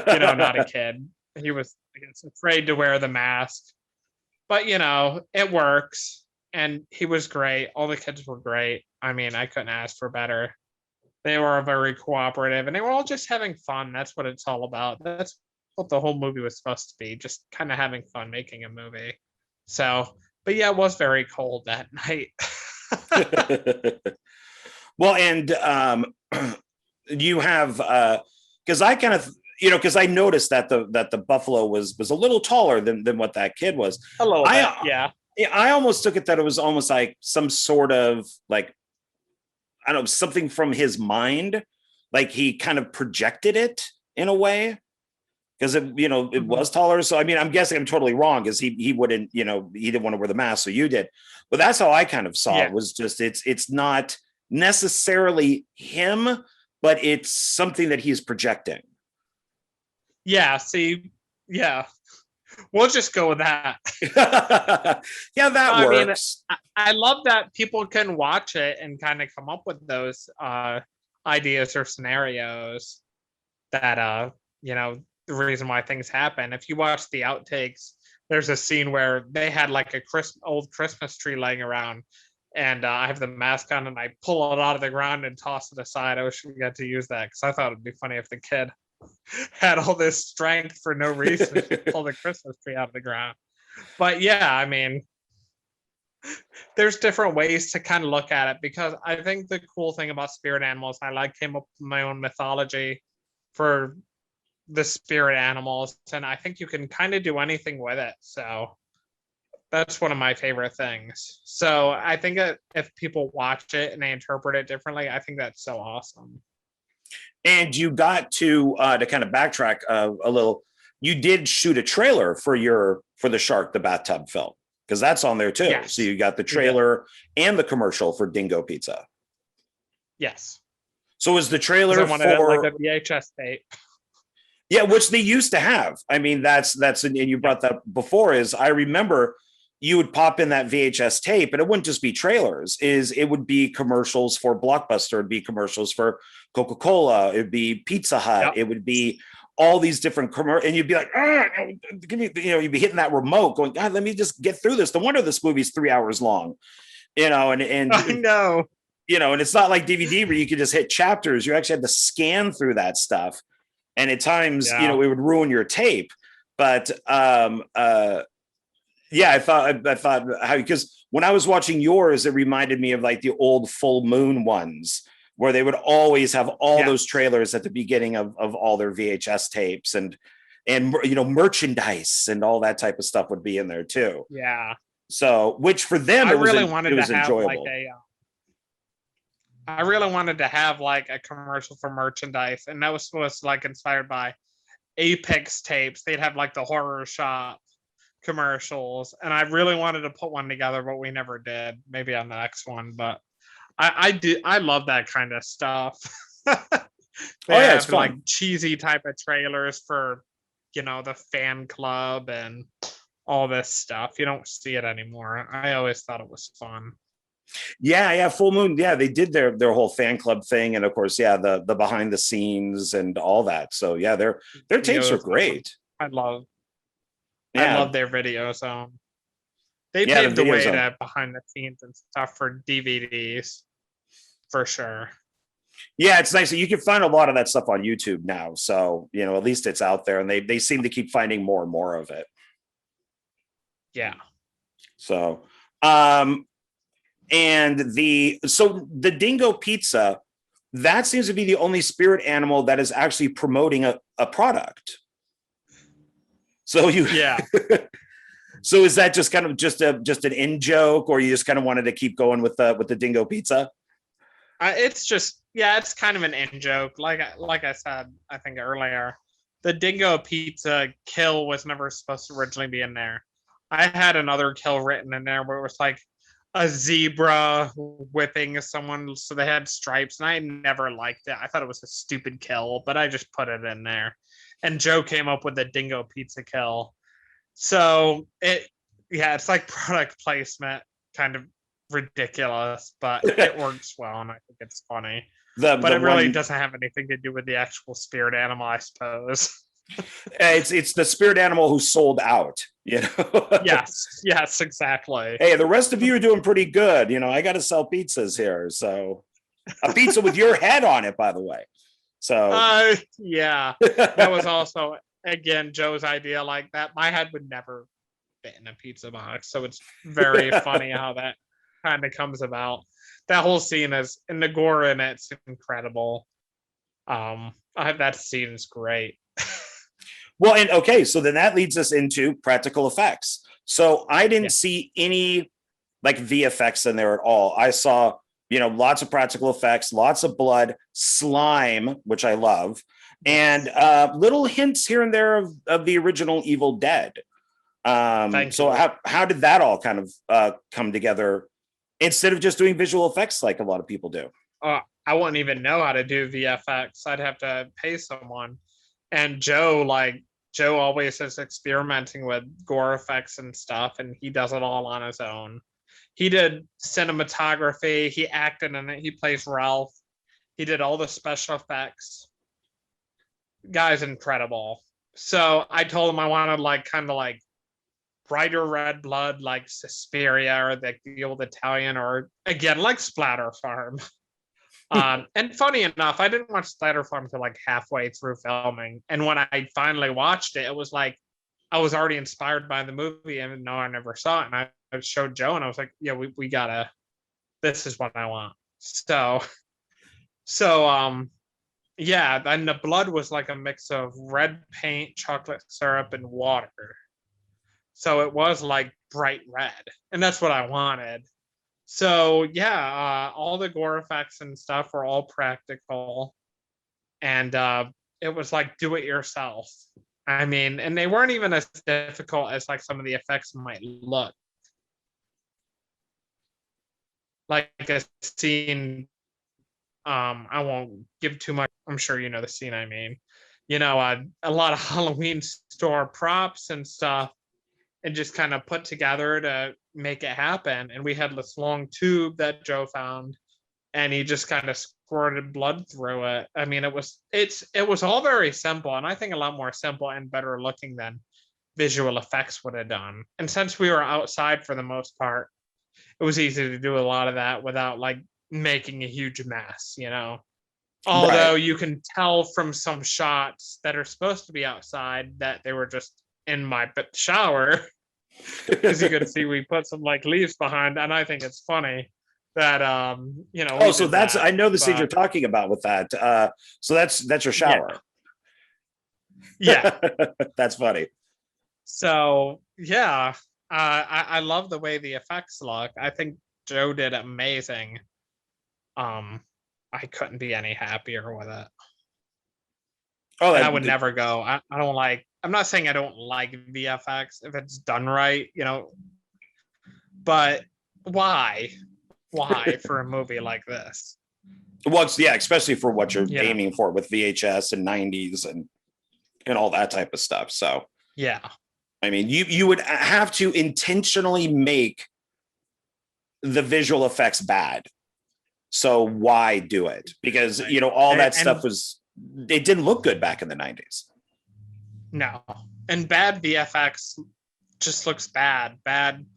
Speaker 2: Not a kid. He was, I guess, afraid to wear the mask. but it works. And he was great. All the kids were great. I mean, I couldn't ask for better. They were very cooperative, and they were all just having fun. That's what it's all about. That's what the whole movie was supposed to be, just kind of having fun making a movie. So, but yeah, it was very cold that night.
Speaker 1: Well, and you have because I kind of because I noticed that the buffalo was a little taller than what that kid was.
Speaker 2: A little bit, yeah.
Speaker 1: I almost took it that it was almost like some sort of like, I don't know, something from his mind, like he kind of projected it in a way, because it was taller. So I mean, I'm guessing I'm totally wrong, because he wouldn't, he didn't want to wear the mask, so you did. But that's how I kind of saw it. Was just it's not necessarily him, but it's something that he's projecting.
Speaker 2: Yeah. See. Yeah. We'll just go with that.
Speaker 1: Yeah, that works.
Speaker 2: I love that people can watch it and kind of come up with those ideas or scenarios that the reason why things happen. If you watch the outtakes, there's a scene where they had like a old Christmas tree laying around, and I have the mask on and I pull it out of the ground and toss it aside. I wish we got to use that, because I thought it'd be funny if the kid had all this strength for no reason to pull the Christmas tree out of the ground. But yeah, I mean, there's different ways to kind of look at it, because I think the cool thing about spirit animals, I came up with my own mythology for the spirit animals, and I think you can kind of do anything with it. So that's one of my favorite things. So I think that if people watch it and they interpret it differently, I think that's so awesome.
Speaker 1: And you got to kind of backtrack a little. You did shoot a trailer for the Shark the Bathtub film, because that's on there too. Yes. So you got the trailer and the commercial for Dingo Pizza.
Speaker 2: Yes.
Speaker 1: So is the trailer for
Speaker 2: like a VHS tape?
Speaker 1: Yeah, which they used to have. I mean, that's and you brought that before. Is I remember you would pop in that VHS tape, and it wouldn't just be trailers. It would be commercials for Blockbuster. It'd be commercials for Coca-Cola. It'd be Pizza Hut. Yep. It would be all these different commercials, and you'd be like, give me, you'd be hitting that remote, going, God, let me just get through this. No wonder this movie's 3 hours long, and
Speaker 2: I know,
Speaker 1: and it's not like DVD where you could just hit chapters. You actually had to scan through that stuff, and at times, it would ruin your tape. But yeah, I thought how, because when I was watching yours, it reminded me of like the old Full Moon ones, where they would always have all those trailers at the beginning of all their VHS tapes, and merchandise and all that type of stuff would be in there too.
Speaker 2: Yeah.
Speaker 1: So, which for them, it was enjoyable.
Speaker 2: I really wanted to have like a commercial for merchandise, and that was supposed to like inspired by Apex tapes. They'd have like the horror shop commercials, and I really wanted to put one together, but we never did. Maybe on the next one, but I love that kind of stuff. It's fun. Like cheesy type of trailers for the fan club and all this stuff. You don't see it anymore. I always thought it was fun.
Speaker 1: Yeah, Full Moon. Yeah, they did their whole fan club thing, and of course, the behind the scenes and all that. So yeah, their tapes are great.
Speaker 2: I love their videos. They paved the way to behind the scenes and stuff for DVDs, for sure.
Speaker 1: Yeah, it's nice that you can find a lot of that stuff on YouTube now. So at least it's out there, and they seem to keep finding more and more of it.
Speaker 2: Yeah.
Speaker 1: So, and the Dingo Pizza, that seems to be the only spirit animal that is actually promoting a product. So so is that just kind of just an in joke, or you just kind of wanted to keep going with the Dingo Pizza?
Speaker 2: It's just, it's kind of an in joke. Like I said, I think earlier, the Dingo Pizza kill was never supposed to originally be in there. I had another kill written in there where it was like a zebra whipping someone, so they had stripes, and I never liked it. I thought it was a stupid kill, but I just put it in there. And Joe came up with the Dingo Pizza kill. So it's like product placement, kind of ridiculous, but it works well, and I think it's funny. But it really doesn't have anything to do with the actual spirit animal, I suppose.
Speaker 1: It's the spirit animal who sold out, you know.
Speaker 2: Yes, exactly.
Speaker 1: Hey, the rest of you are doing pretty good. You know, I got to sell pizzas here. So a pizza with your head on it, by the way. So
Speaker 2: yeah, that was also, again, Joe's idea. Like that, my head would never fit in a pizza box. So it's very funny how that kind of comes about. That whole scene is, and the gore in it's incredible. That scene is great.
Speaker 1: well, and okay, so then that leads us into practical effects. So I didn't see any like VFX in there at all. I saw, you know, lots of practical effects, lots of blood, slime, which I love, and little hints here and there of the original Evil Dead. So how did that all kind of come together instead of just doing visual effects like a lot of people do?
Speaker 2: I wouldn't even know how to do VFX. I'd have to pay someone. And Joe always is experimenting with gore effects and stuff, and he does it all on his own. He did cinematography, he acted in it, he plays Ralph, he did all the special effects. Guy's incredible. So I told him I wanted like kind of like brighter red blood, like Suspiria or the old Italian, or again like Splatter Farm. And funny enough, I didn't watch Splatter Farm until like halfway through filming, and when I finally watched it, it was like I was already inspired by the movie, even though I never saw it. And I showed Joe, and I was like, "Yeah, we gotta. This is what I want." Yeah. And the blood was like a mix of red paint, chocolate syrup, and water. So it was like bright red, and that's what I wanted. So yeah, all the gore effects and stuff were all practical, and it was like do it yourself. I mean, and they weren't even as difficult as like some of the effects might look. Like a scene, I won't give too much. I'm sure you know the scene I mean. You know, a lot of Halloween store props and stuff, and just kind of put together to make it happen. And we had this long tube that Joe found, and he just kind of squirted blood through it. I mean, it was all very simple, and I think a lot more simple and better looking than visual effects would have done. And since we were outside for the most part, it was easy to do a lot of that without like making a huge mess, you know. Although you can tell from some shots that are supposed to be outside that they were just in my shower, because you could see we put some like leaves behind, and I think it's funny that you know.
Speaker 1: Oh, so that's I know the scene you're talking about with that. So that's your shower.
Speaker 2: Yeah.
Speaker 1: That's funny.
Speaker 2: So yeah, I love the way the effects look. I think Joe did amazing. I couldn't be any happier with it. Oh, and I would never go. I don't like. I'm not saying I don't like VFX if it's done right, you know. But why? Why for a movie like this?
Speaker 1: Well, yeah, especially for what you're aiming for with VHS and 90s and all that type of stuff. So
Speaker 2: yeah,
Speaker 1: I mean, you would have to intentionally make the visual effects bad. So why do it? Because you know all that stuff it didn't look good back in the 90s.
Speaker 2: No, and bad VFX just looks bad. Bad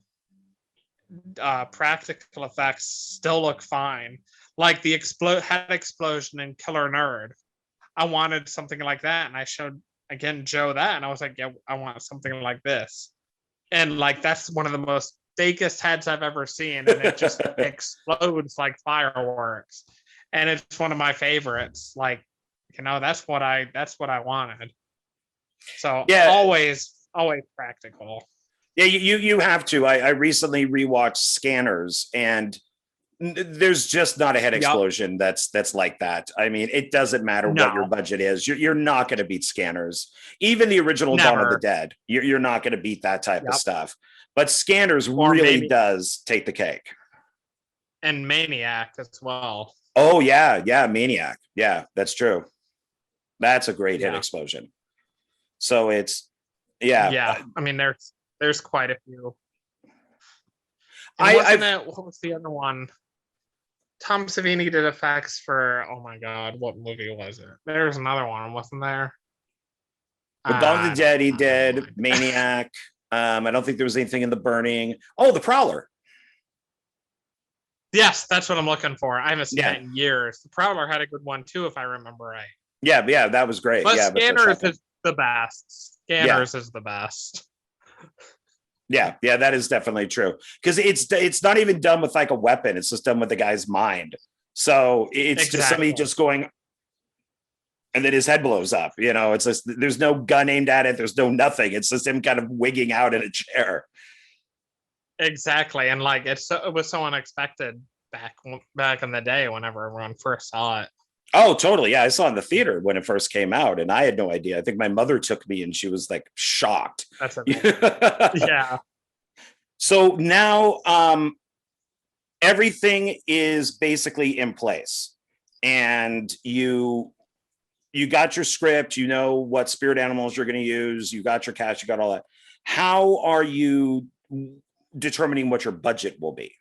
Speaker 2: practical effects still look fine. Like the head explosion in Killer Nerd. I wanted something like that, and I showed again Joe that, and I was like, yeah, I want something like this. And like that's one of the most fakest heads I've ever seen, and it just explodes like fireworks. And it's one of my favorites. Like, you know, that's what I wanted. So yeah, always practical.
Speaker 1: Yeah, you have to. I recently rewatched Scanners, and there's just not a head explosion that's like that. I mean, it doesn't matter what your budget is. You're not going to beat Scanners. Even the original Dawn of the Dead, you're not going to beat that type of stuff. But Scanners really does take the cake.
Speaker 2: And Maniac as well.
Speaker 1: Oh yeah, Maniac. Yeah, that's true. That's a great head explosion. So it's
Speaker 2: yeah. I mean, there's quite a few. What was the other one? Tom Savini did effects for, oh my god, what movie was it? There's another one, wasn't there?
Speaker 1: With Dawn of the Dead, he
Speaker 2: I don't
Speaker 1: did
Speaker 2: mind.
Speaker 1: Maniac. I don't think there was anything in The Burning. Oh, The Prowler.
Speaker 2: Yes, that's what I'm looking for. I haven't seen
Speaker 1: Yeah.
Speaker 2: that in years. The Prowler had a good one too, if I remember right.
Speaker 1: Yeah, that was great.
Speaker 2: But
Speaker 1: Yeah, but the
Speaker 2: Scanners
Speaker 1: shotgun.
Speaker 2: is the best. Scanners is the best.
Speaker 1: Yeah, that is definitely true. Because it's not even done with like a weapon, it's just done with the guy's mind. So it's just somebody just going, and then his head blows up. It's just, there's no gun aimed at it, there's no nothing. It's just him kind of wigging out in a chair.
Speaker 2: Exactly. And like it was so unexpected back in the day whenever everyone first saw it.
Speaker 1: Oh, totally. Yeah, I saw it in the theater when it first came out, and I had no idea. I think my mother took me, and she was like shocked.
Speaker 2: That's it. Yeah.
Speaker 1: So now, everything is basically in place, and you got your script. You know what spirit animals you're going to use. You got your cast. You got all that. How are you determining what your budget will be?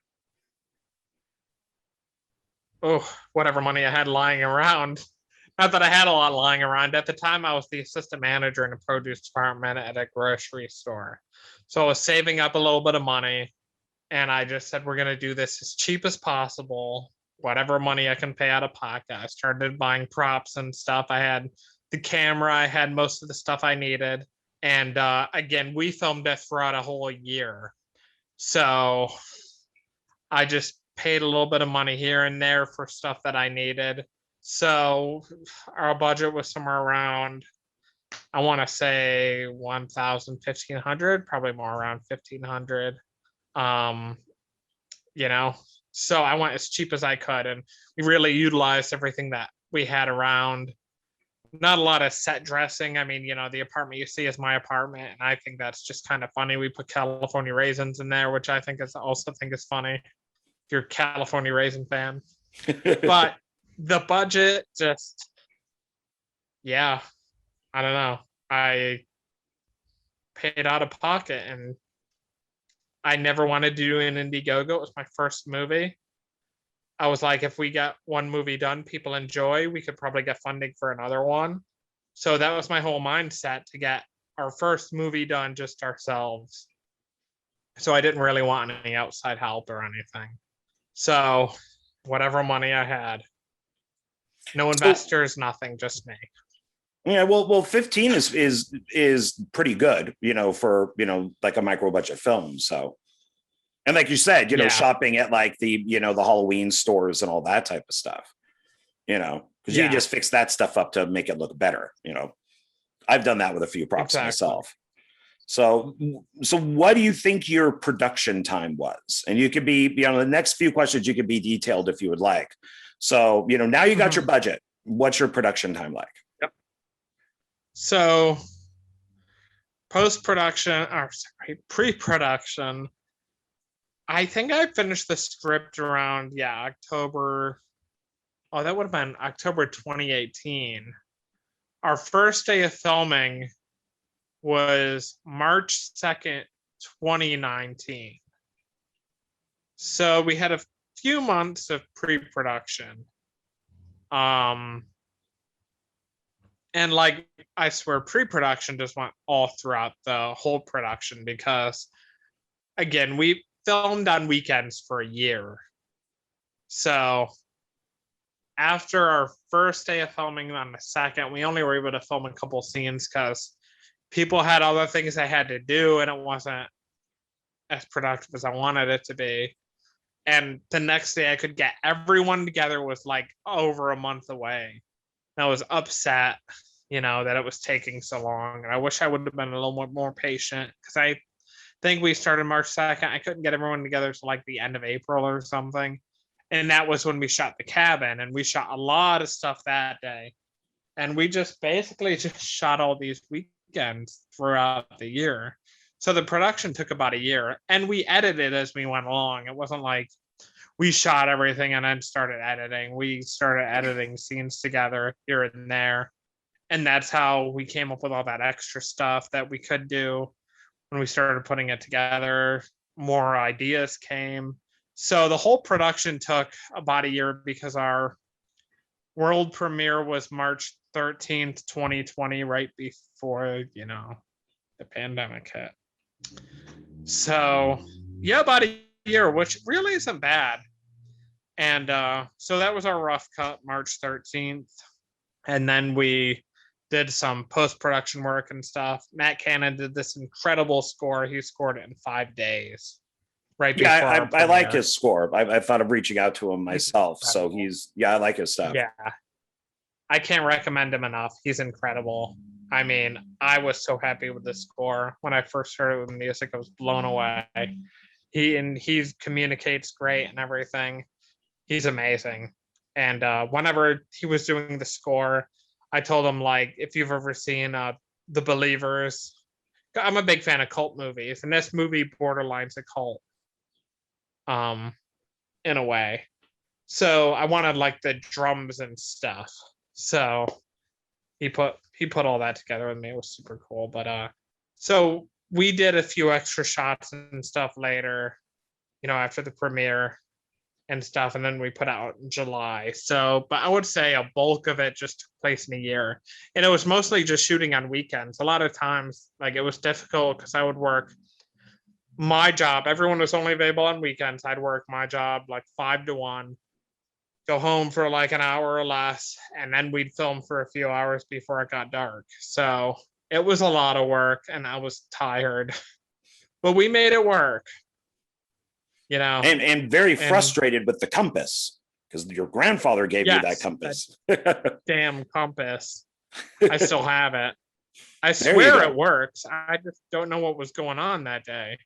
Speaker 2: Oh, whatever money I had lying around. Not that I had a lot lying around. At the time, I was the assistant manager in the produce department at a grocery store. So I was saving up a little bit of money. And I just said, we're going to do this as cheap as possible. Whatever money I can pay out of pocket. I started buying props and stuff. I had the camera. I had most of the stuff I needed. And again, we filmed it throughout a whole year. So I just paid a little bit of money here and there for stuff that I needed. So our budget was somewhere around, I want to say 1,000, 1,500, probably more around 1,500. So I went as cheap as I could, and we really utilized everything that we had around. Not a lot of set dressing. I mean, the apartment you see is my apartment, and I think that's just kind of funny. We put California raisins in there, which I think is funny. If you're a California raisin fan. But the budget just, yeah, I don't know. I paid out of pocket, and I never wanted to do an Indiegogo. It was my first movie. I was like, if we get one movie done people enjoy, we could probably get funding for another one. So that was my whole mindset, to get our first movie done just ourselves. So I didn't really want any outside help or anything. So whatever money I had, no investors, nothing, just me.
Speaker 1: Yeah, well, 15 is pretty good, for like a micro budget film. So, and like you said, shopping at like the the Halloween stores and all that type of stuff, because you can just fix that stuff up to make it look better. I've done that with a few props myself. So what do you think your production time was? And you could be, the next few questions, you could be detailed if you would like. So, now you got your budget. What's your production time like?
Speaker 2: Yep. So pre-production, I think I finished the script around, October. Oh, that would have been October 2018. Our first day of filming was March 2nd, 2019. So we had a few months of pre-production. And like, I swear, pre-production just went all throughout the whole production, because again, we filmed on weekends for a year. So after our first day of filming on the second, we only were able to film a couple scenes because people had other things they had to do, and it wasn't as productive as I wanted it to be. And the next day I could get everyone together was like over a month away. And I was upset, that it was taking so long. And I wish I would have been a little more patient, because I think we started March 2nd. I couldn't get everyone together till like the end of April or something. And that was when we shot the cabin, and we shot a lot of stuff that day. And we just basically just shot all these weekends throughout the year. So the production took about a year, and we edited as we went along. It wasn't like we shot everything and then started editing. We started editing scenes together here and there. And that's how we came up with all that extra stuff that we could do. When we started putting it together, more ideas came. So the whole production took about a year, because our World premiere was March 13th, 2020, right before, the pandemic hit. So, yeah, about a year, which really isn't bad. And so that was our rough cut, March 13th. And then we did some post-production work and stuff. Matt Cannon did this incredible score. He scored it in 5 days, right before our
Speaker 1: I like
Speaker 2: premiere.
Speaker 1: his score. I thought of reaching out to him myself. So I like his stuff.
Speaker 2: Yeah. I can't recommend him enough. He's incredible. I mean, I was so happy with the score. When I first heard the music, I was blown away. He communicates great and everything. He's amazing. And whenever he was doing the score, I told him, like, if you've ever seen The Believers, I'm a big fan of cult movies, and this movie borderlines a cult, in a way. So I wanted like the drums and stuff. So he put all that together with me. It was super cool. But so we did a few extra shots and stuff later, after the premiere and stuff, and then we put out in July. So, but I would say a bulk of it just took place in a year, and it was mostly just shooting on weekends. A lot of times, like, it was difficult because I would work my job. Everyone was only available on weekends. I'd work my job like 5 to 1, go home for like an hour or less, and then we'd film for a few hours before it got dark. So it was a lot of work, and I was tired, but we made it work.
Speaker 1: And very frustrated with the compass, because your grandfather gave you that compass.
Speaker 2: Damn compass. I still have it. I swear it works. I just don't know what was going on that day.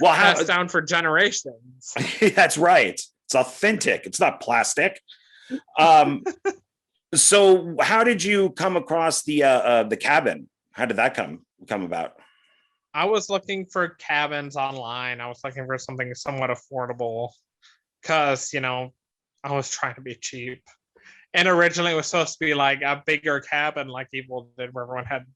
Speaker 1: Well,
Speaker 2: passed down for generations.
Speaker 1: That's right. It's authentic. It's not plastic. So how did you come across the cabin? How did that come about?
Speaker 2: I was looking for cabins online. I was looking for something somewhat affordable because, I was trying to be cheap. And originally it was supposed to be like a bigger cabin like Evil did, where everyone had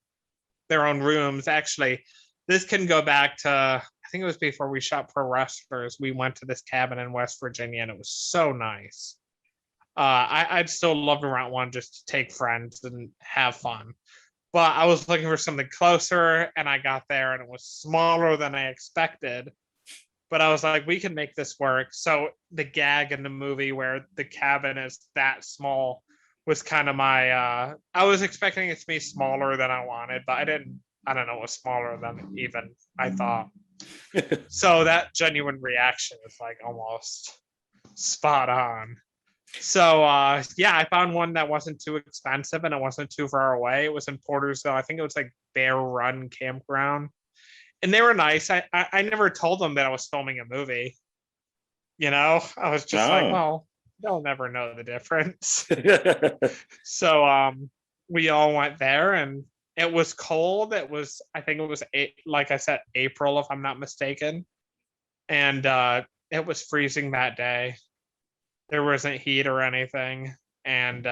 Speaker 2: their own rooms. Actually, this can go back to, I think it was before we shot Pro Wrestlers. We went to this cabin in West Virginia, and it was so nice. I'd still love to rent one just to take friends and have fun. But I was looking for something closer, and I got there, and it was smaller than I expected. But I was like, we can make this work. So the gag in the movie where the cabin is that small was kind of my, I was expecting it to be smaller than I wanted, but I don't know, it was smaller than even I thought. So that genuine reaction is like almost spot on. So yeah, I found one that wasn't too expensive and it wasn't too far away. It was in Portersville. I think it was like Bear Run Campground. And they were nice. I never told them that I was filming a movie. I was just like, well, they'll never know the difference. So we all went there, and it was cold. I think it was, like I said, April, if I'm not mistaken. And it was freezing that day. There wasn't heat or anything. And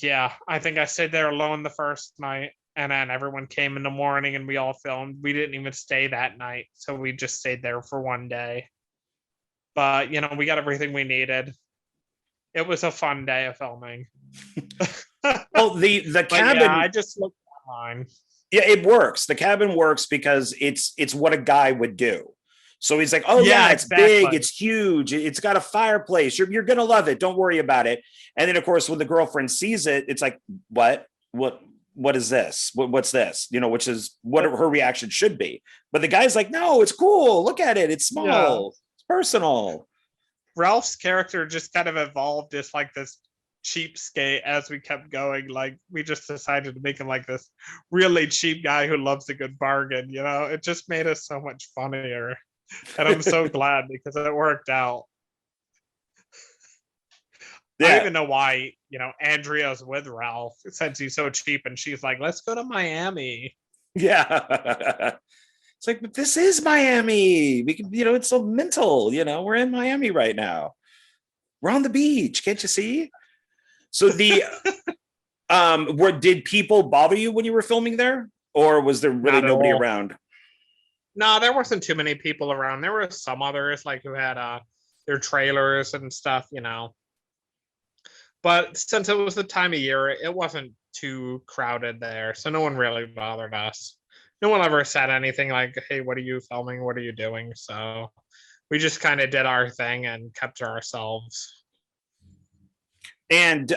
Speaker 2: yeah, I think I stayed there alone the first night. And then everyone came in the morning and we all filmed. We didn't even stay that night. So we just stayed there for one day. But, we got everything we needed. It was a fun day of filming.
Speaker 1: Well, the cabin.
Speaker 2: Yeah, I just looked online.
Speaker 1: Yeah, it works. The cabin works because it's what a guy would do. So he's like, oh yeah, it's exactly. Big, it's huge, it's got a fireplace. You're gonna love it. Don't worry about it. And then of course, when the girlfriend sees it, it's like, what is this? What's this? Which is what her reaction should be. But the guy's like, no, it's cool. Look at it. It's small. Yeah. It's personal.
Speaker 2: Ralph's character just kind of evolved as like this cheapskate as we kept going. Like, we just decided to make him like this really cheap guy who loves a good bargain. It just made us so much funnier. And I'm so glad because it worked out. Yeah. I don't even know why, Andrea's with Ralph since he's so cheap, and she's like, let's go to Miami.
Speaker 1: Yeah. It's like, but this is Miami. We can, it's so mental, we're in Miami right now. We're on the beach. Can't you see? So did people bother you when you were filming there? Or was there really nobody around?
Speaker 2: No, there wasn't too many people around. There were some others like who had their trailers and stuff, But since it was the time of year, it wasn't too crowded there, so no one really bothered us. No one ever said anything like, "Hey, what are you filming? What are you doing?" So we just kind of did our thing and kept to ourselves.
Speaker 1: And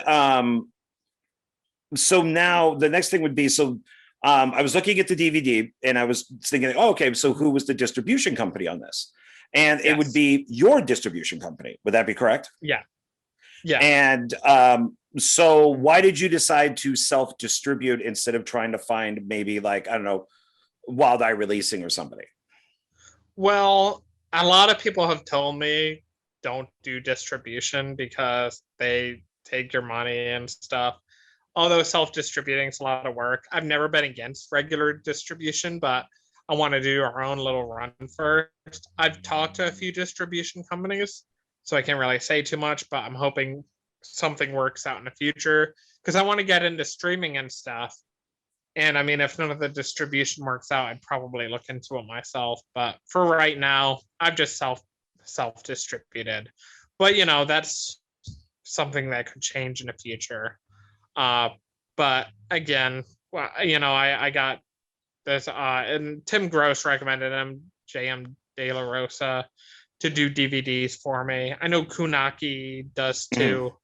Speaker 1: so now the next thing would be, so I was looking at the DVD and I was thinking, oh, okay, so who was the distribution company on this? And it would be your distribution company. Would that be correct?
Speaker 2: Yeah. Yeah.
Speaker 1: And so why did you decide to self-distribute instead of trying to find maybe like, I don't know, Wild Eye Releasing or somebody?
Speaker 2: Well, a lot of people have told me don't do distribution because they take your money and stuff. Although self-distributing is a lot of work. I've never been against regular distribution, but I want to do our own little run first. I've talked to a few distribution companies, so I can't really say too much, but I'm hoping something works out in the future because I want to get into streaming and stuff. And I mean, if none of the distribution works out, I'd probably look into it myself. But for right now, I've just self-distributed. But that's something that could change in the future. But again, well, I got this, and Tim Gross recommended him, JM De La Rosa, to do DVDs for me. I know Kunaki does too.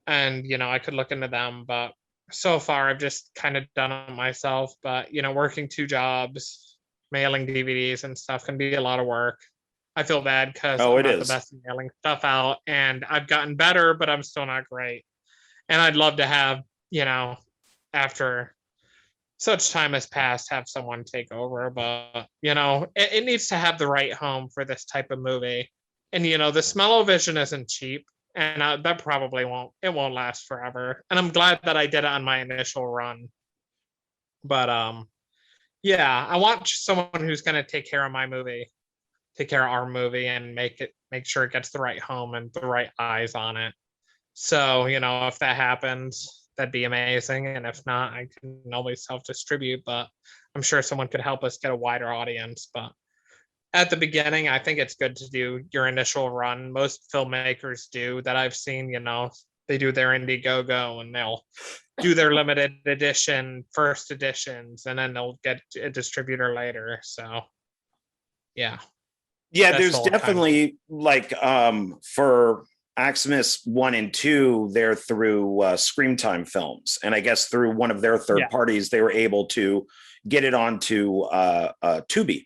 Speaker 2: And, I could look into them, but so far I've just kind of done it myself. But, working 2 jobs, mailing DVDs and stuff can be a lot of work. I feel bad because I'm not the best at mailing stuff out, and I've gotten better, but I'm still not great. And I'd love to have, after such time has passed, have someone take over. But, it needs to have the right home for this type of movie. And, the smell-o-vision isn't cheap. And that probably won't last forever. And I'm glad that I did it on my initial run. But, yeah, I want someone who's going to take care of my movie, take care of our movie, and make sure it gets the right home and the right eyes on it. So, if that happens, that'd be amazing. And if not, I can always self-distribute, but I'm sure someone could help us get a wider audience. But at the beginning, I think it's good to do your initial run. Most filmmakers do that I've seen, they do their Indiegogo and they'll do their limited edition, first editions, and then they'll get a distributor later. So, yeah.
Speaker 1: Yeah, there's definitely like for Maximus 1 and 2, they're through Screamtime Films, and I guess through one of their third parties, they were able to get it onto Tubi.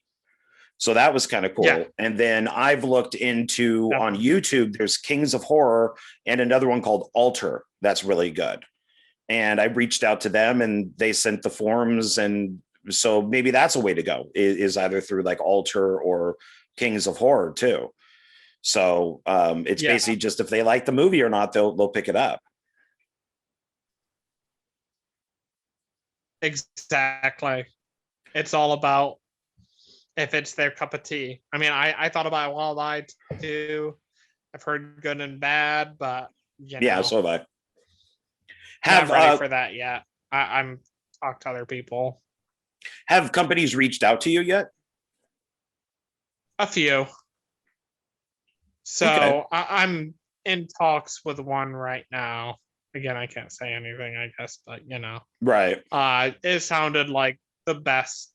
Speaker 1: So that was kind of cool. Yeah. And then I've looked into on YouTube, there's Kings of Horror and another one called Alter. That's really good. And I reached out to them and they sent the forms. And so maybe that's a way to go, is either through like Alter or Kings of Horror too. So it's basically just if they like the movie or not, they'll pick it up.
Speaker 2: Exactly. It's all about if it's their cup of tea. I mean, I thought about Wild Eye too. I've heard good and bad, but
Speaker 1: so have I.
Speaker 2: Not ready for that yet. I'm talked to other people.
Speaker 1: Have companies reached out to you yet?
Speaker 2: A few. So okay. I'm in talks with one right now. Again, I can't say anything, I guess, but
Speaker 1: right.
Speaker 2: It sounded like the best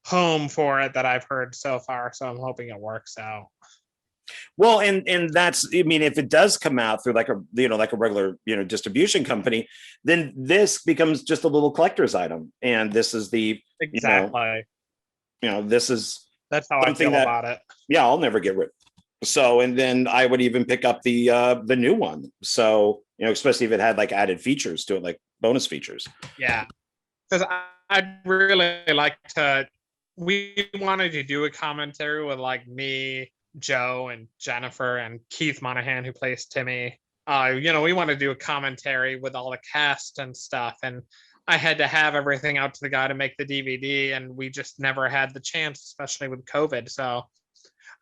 Speaker 2: home for it that I've heard so far, so I'm hoping it works out.
Speaker 1: Well, and that's, I mean, if it does come out through like a regular distribution company, then this becomes just a little collector's item, and this is the
Speaker 2: exactly
Speaker 1: this is
Speaker 2: that's how I feel about it.
Speaker 1: Yeah, I'll never get rid. So, and then I would even pick up the new one. So especially if it had like added features to it, like bonus features.
Speaker 2: Yeah, because I'd really like to. We wanted to do a commentary with like me, Joe, and Jennifer, and Keith Monahan, who plays Timmy. We want to do a commentary with all the cast and stuff. And I had to have everything out to the guy to make the DVD, and we just never had the chance, especially with COVID. So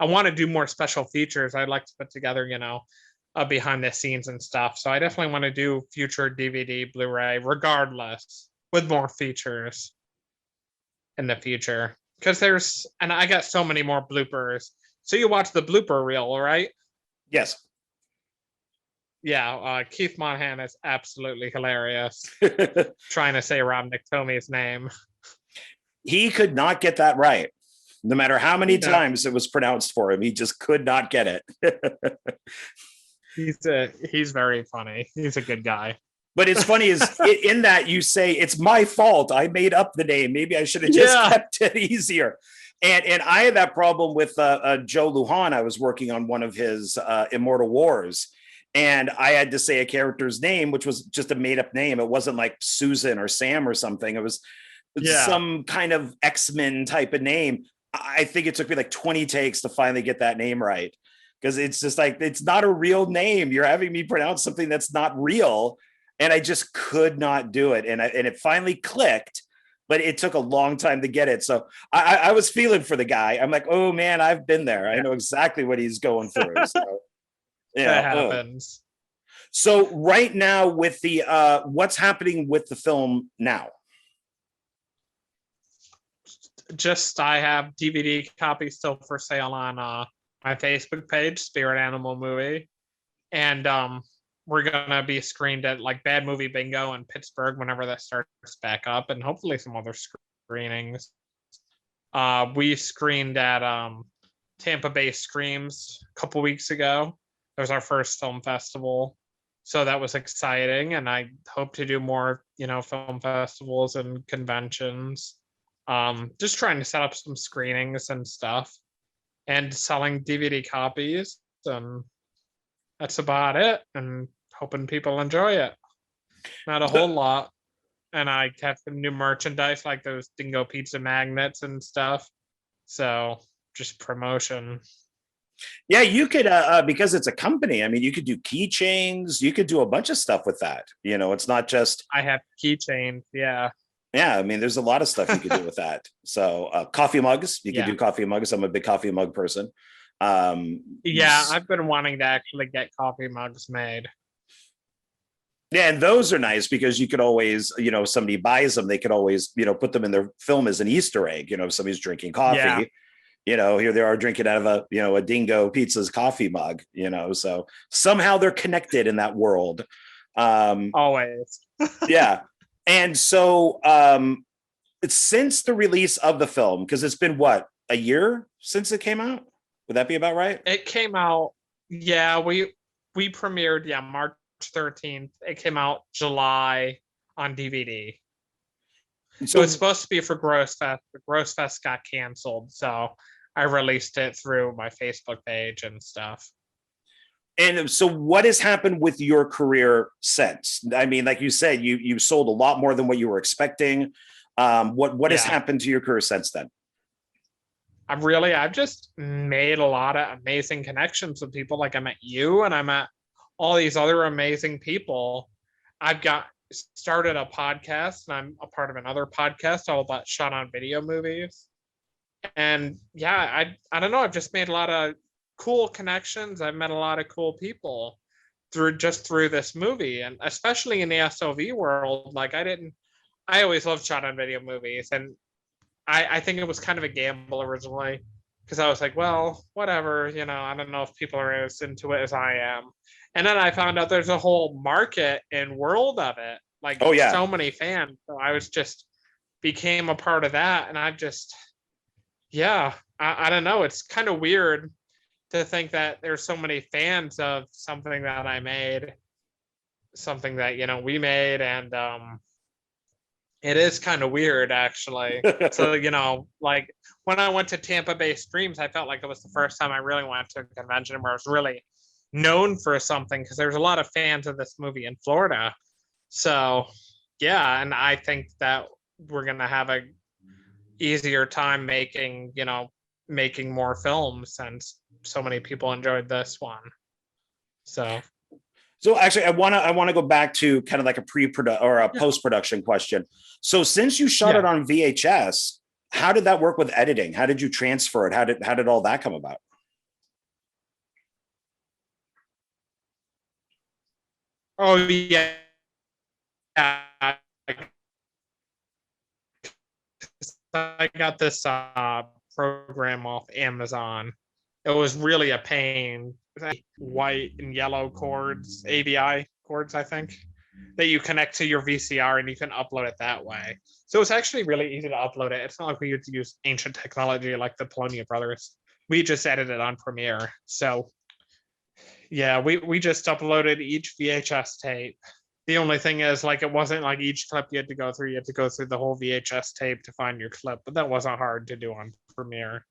Speaker 2: I want to do more special features. I'd like to put together, behind the scenes and stuff. So I definitely want to do future DVD, Blu-ray, regardless, with more features in the future. Because and I got so many more bloopers, So you watch the blooper reel, right?
Speaker 1: Yes.
Speaker 2: Yeah, Keith Monahan is absolutely hilarious trying to say Rob McTomy's name.
Speaker 1: He could not get that right. No matter how many
Speaker 2: No,
Speaker 1: times it was pronounced for him, he just could not get it.
Speaker 2: he's very funny. He's a good guy.
Speaker 1: But it's funny is in that you say it's my fault. I made up the name. Maybe I should have just
Speaker 2: Yeah.
Speaker 1: kept it easier. And I had that problem with Joe Lujan. I was working on one of his Immortal Wars, and I had to say a character's name, which was just a made up name. It wasn't like Susan or Sam or something. It was some kind of X-Men type of name. I think it took me like 20 takes to finally get that name right, because it's just like, it's not a real name. You're having me pronounce something that's not real. And I just could not do it. And it finally clicked, but it took a long time to get it. So I was feeling for the guy. I'm like, oh man, I've been there. I know exactly what he's going through. So
Speaker 2: That happens.
Speaker 1: So right now with the what's happening with the film now?
Speaker 2: Just I have DVD copies still for sale on my Facebook page, Spirit Animal Movie, and we're gonna be screened at like Bad Movie Bingo in Pittsburgh whenever that starts back up, and hopefully some other screenings. We screened at Tampa Bay Screams a couple weeks ago. It was our first film festival, so that was exciting, and I hope to do more, film festivals and conventions. Just trying to set up some screenings and stuff, and selling DVD copies, and that's about it. And hoping people enjoy it. Not a whole lot. And I have some new merchandise like those Dingo Pizza magnets and stuff. So just promotion.
Speaker 1: Yeah, you could because it's a company. I mean, you could do keychains. You could do a bunch of stuff with that. It's not just.
Speaker 2: I have keychains. Yeah.
Speaker 1: Yeah, I mean, there's a lot of stuff you could do with that. So coffee mugs, you could do coffee mugs. I'm a big coffee mug person.
Speaker 2: I've been wanting to actually get coffee mugs made.
Speaker 1: Yeah, and those are nice because you could always, if somebody buys them, they could always, put them in their film as an Easter egg. If somebody's drinking coffee, here they are drinking out of a Dingo Pizza's coffee mug, so somehow they're connected in that world.
Speaker 2: Always.
Speaker 1: Yeah. And so since the release of the film, because it's been what, a year since it came out? Would that be about right?
Speaker 2: It came out, we premiered, March 13th. It came out July on DVD. So it's supposed to be for Gross Fest, but Gross Fest got canceled. So I released it through my Facebook page and stuff.
Speaker 1: And so what has happened with your career since? I mean, like you said, you sold a lot more than what you were expecting. What has happened to your career since then?
Speaker 2: I've just made a lot of amazing connections with people. Like I met you, and I met all these other amazing people. I've started a podcast, and I'm a part of another podcast all about shot on video movies. And I don't know, I've just made a lot of cool connections. I've met a lot of cool people through this movie, and especially in the SOV world. Like I always loved shot on video movies, and I think it was kind of a gamble originally, because I was like, well, whatever, I don't know if people are as into it as I am. And then I found out there's a whole market and world of it, like so many fans. So I was became a part of that, and I've just, I don't know. It's kind of weird to think that there's so many fans of something that I made, something that, we made. And it is kind of weird, actually. So, like when I went to Tampa Bay Screams, I felt like it was the first time I really went to a convention where I was really known for something, because there's a lot of fans of this movie in Florida. So, and I think that we're going to have a easier time making more films, since so many people enjoyed this one. So
Speaker 1: actually, I want to go back to kind of like a pre-production or a post-production question. So since you shot it on VHS, how did that work with editing? How did you transfer it? How did all that come about?
Speaker 2: Oh yeah. I got this program off Amazon, It was really a pain. White and yellow cords, AVI cords, I think, that you connect to your VCR and you can upload it that way. So it's actually really easy to upload it. It's not like we had to use ancient technology like the Polonia brothers. We just edited on Premiere. So yeah, we just uploaded each VHS tape. The only thing is, like, it wasn't like each clip you had to go through. You had to go through the whole VHS tape to find your clip, but that wasn't hard to do on Premiere.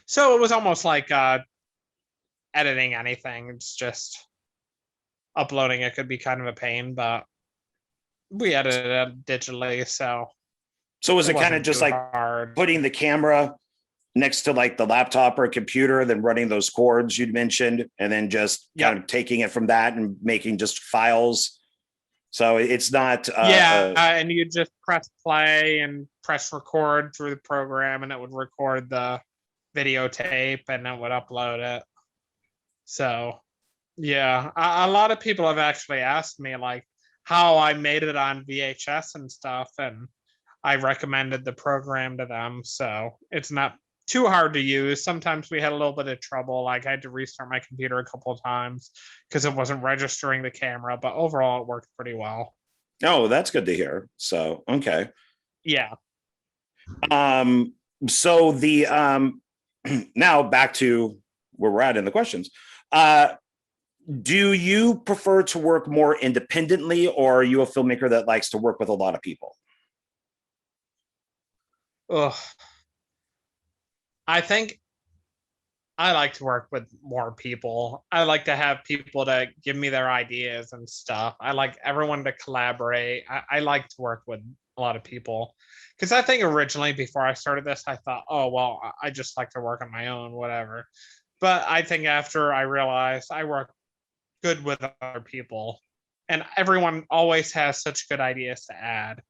Speaker 2: So it was almost like editing anything. It's just uploading it could be kind of a pain, but we edited it digitally, so
Speaker 1: was it kind of just like
Speaker 2: hard.
Speaker 1: putting the camera next to like the laptop or computer, then running those cords you'd mentioned, and then just kind of taking it from that and making just files? So it's not
Speaker 2: and you just press play and press record through the program, and it would record the videotape and it would upload it. So yeah, a lot of people have actually asked me like how I made it on VHS and stuff, and I recommended the program to them. So it's not too hard to use. Sometimes we had a little bit of trouble, like I had to restart my computer a couple of times because it wasn't registering the camera, but overall it worked pretty well.
Speaker 1: Oh, that's good to hear. So okay.
Speaker 2: Yeah.
Speaker 1: So the now back to where we're at in the questions. Do you prefer to work more independently, or are you a filmmaker that likes to work with a lot of people?
Speaker 2: Ugh. I think I like to work with more people. I like to have people to give me their ideas and stuff. I like everyone to collaborate. I like to work with a lot of people because I think originally before I started this, I thought, oh, well, I just like to work on my own, whatever. But I think after I realized I work good with other people, and everyone always has such good ideas to add,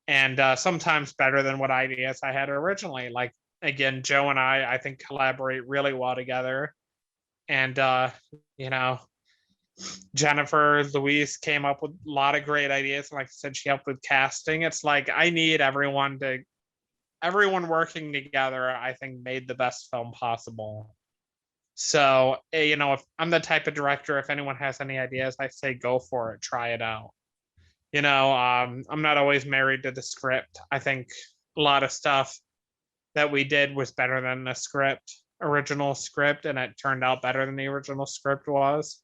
Speaker 2: and sometimes better than what ideas I had originally. Like, again, Joe and I think collaborate really well together, and you know, Jennifer Louise came up with a lot of great ideas. Like I said, she helped with casting. It's like I need everyone working together. I think made the best film possible. So, if I'm the type of director, if anyone has any ideas, I say go for it, try it out. I'm not always married to the script. I think a lot of stuff that we did was better than the original script, and it turned out better than the original script was.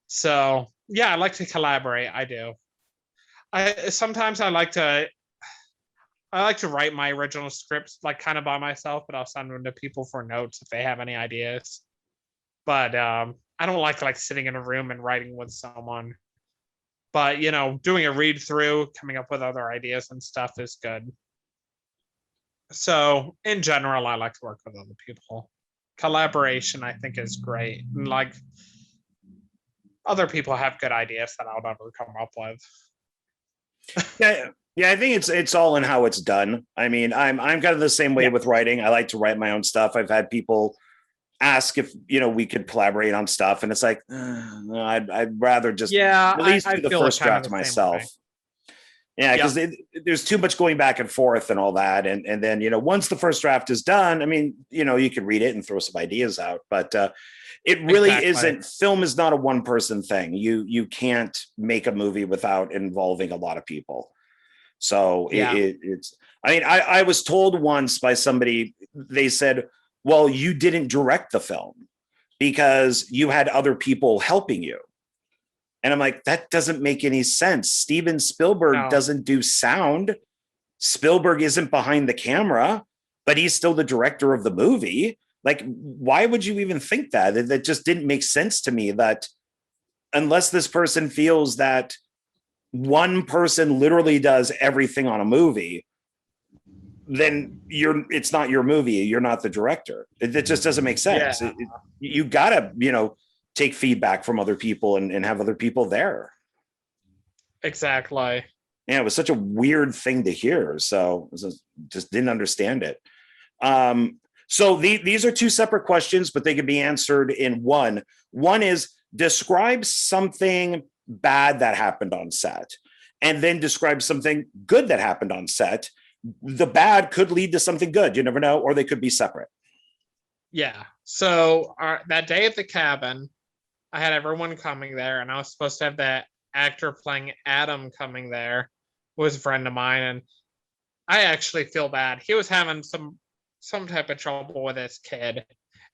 Speaker 2: So yeah, I like to collaborate. I do. Sometimes I like to write my original scripts like kind of by myself, but I'll send them to people for notes if they have any ideas. But I don't like sitting in a room and writing with someone. But doing a read through, coming up with other ideas and stuff is good. So in general, I like to work with other people. Collaboration, I think, is great. And like other people have good ideas that I'll never come up with.
Speaker 1: Yeah, I think it's all in how it's done. I mean, I'm kind of the same way with writing. I like to write my own stuff. I've had people ask if we could collaborate on stuff, and it's like no, I'd rather just at least do the first draft myself. Yeah, because there's too much going back and forth and all that, and then once the first draft is done, I mean, you can read it and throw some ideas out, but it really isn't. Film is not a one person thing. You can't make a movie without involving a lot of people. So it's. I mean, I was told once by somebody. They said, well, you didn't direct the film because you had other people helping you. And I'm like, that doesn't make any sense. Steven Spielberg doesn't do sound. Spielberg isn't behind the camera, but he's still the director of the movie. Like, why would you even think that? That just didn't make sense to me, that unless this person feels that one person literally does everything on a movie, then it's not your movie. You're not the director. It just doesn't make sense.
Speaker 2: Yeah.
Speaker 1: You gotta, take feedback from other people and have other people there.
Speaker 2: Exactly.
Speaker 1: Yeah, it was such a weird thing to hear. So just didn't understand it. So these are two separate questions, but they can be answered in one. One is, describe something bad that happened on set, and then describe something good that happened on set. The bad could lead to something good. You never know, or they could be separate.
Speaker 2: Yeah. So that day at the cabin, I had everyone coming there, and I was supposed to have that actor playing Adam coming there, who was a friend of mine, and I actually feel bad. He was having some type of trouble with his kid,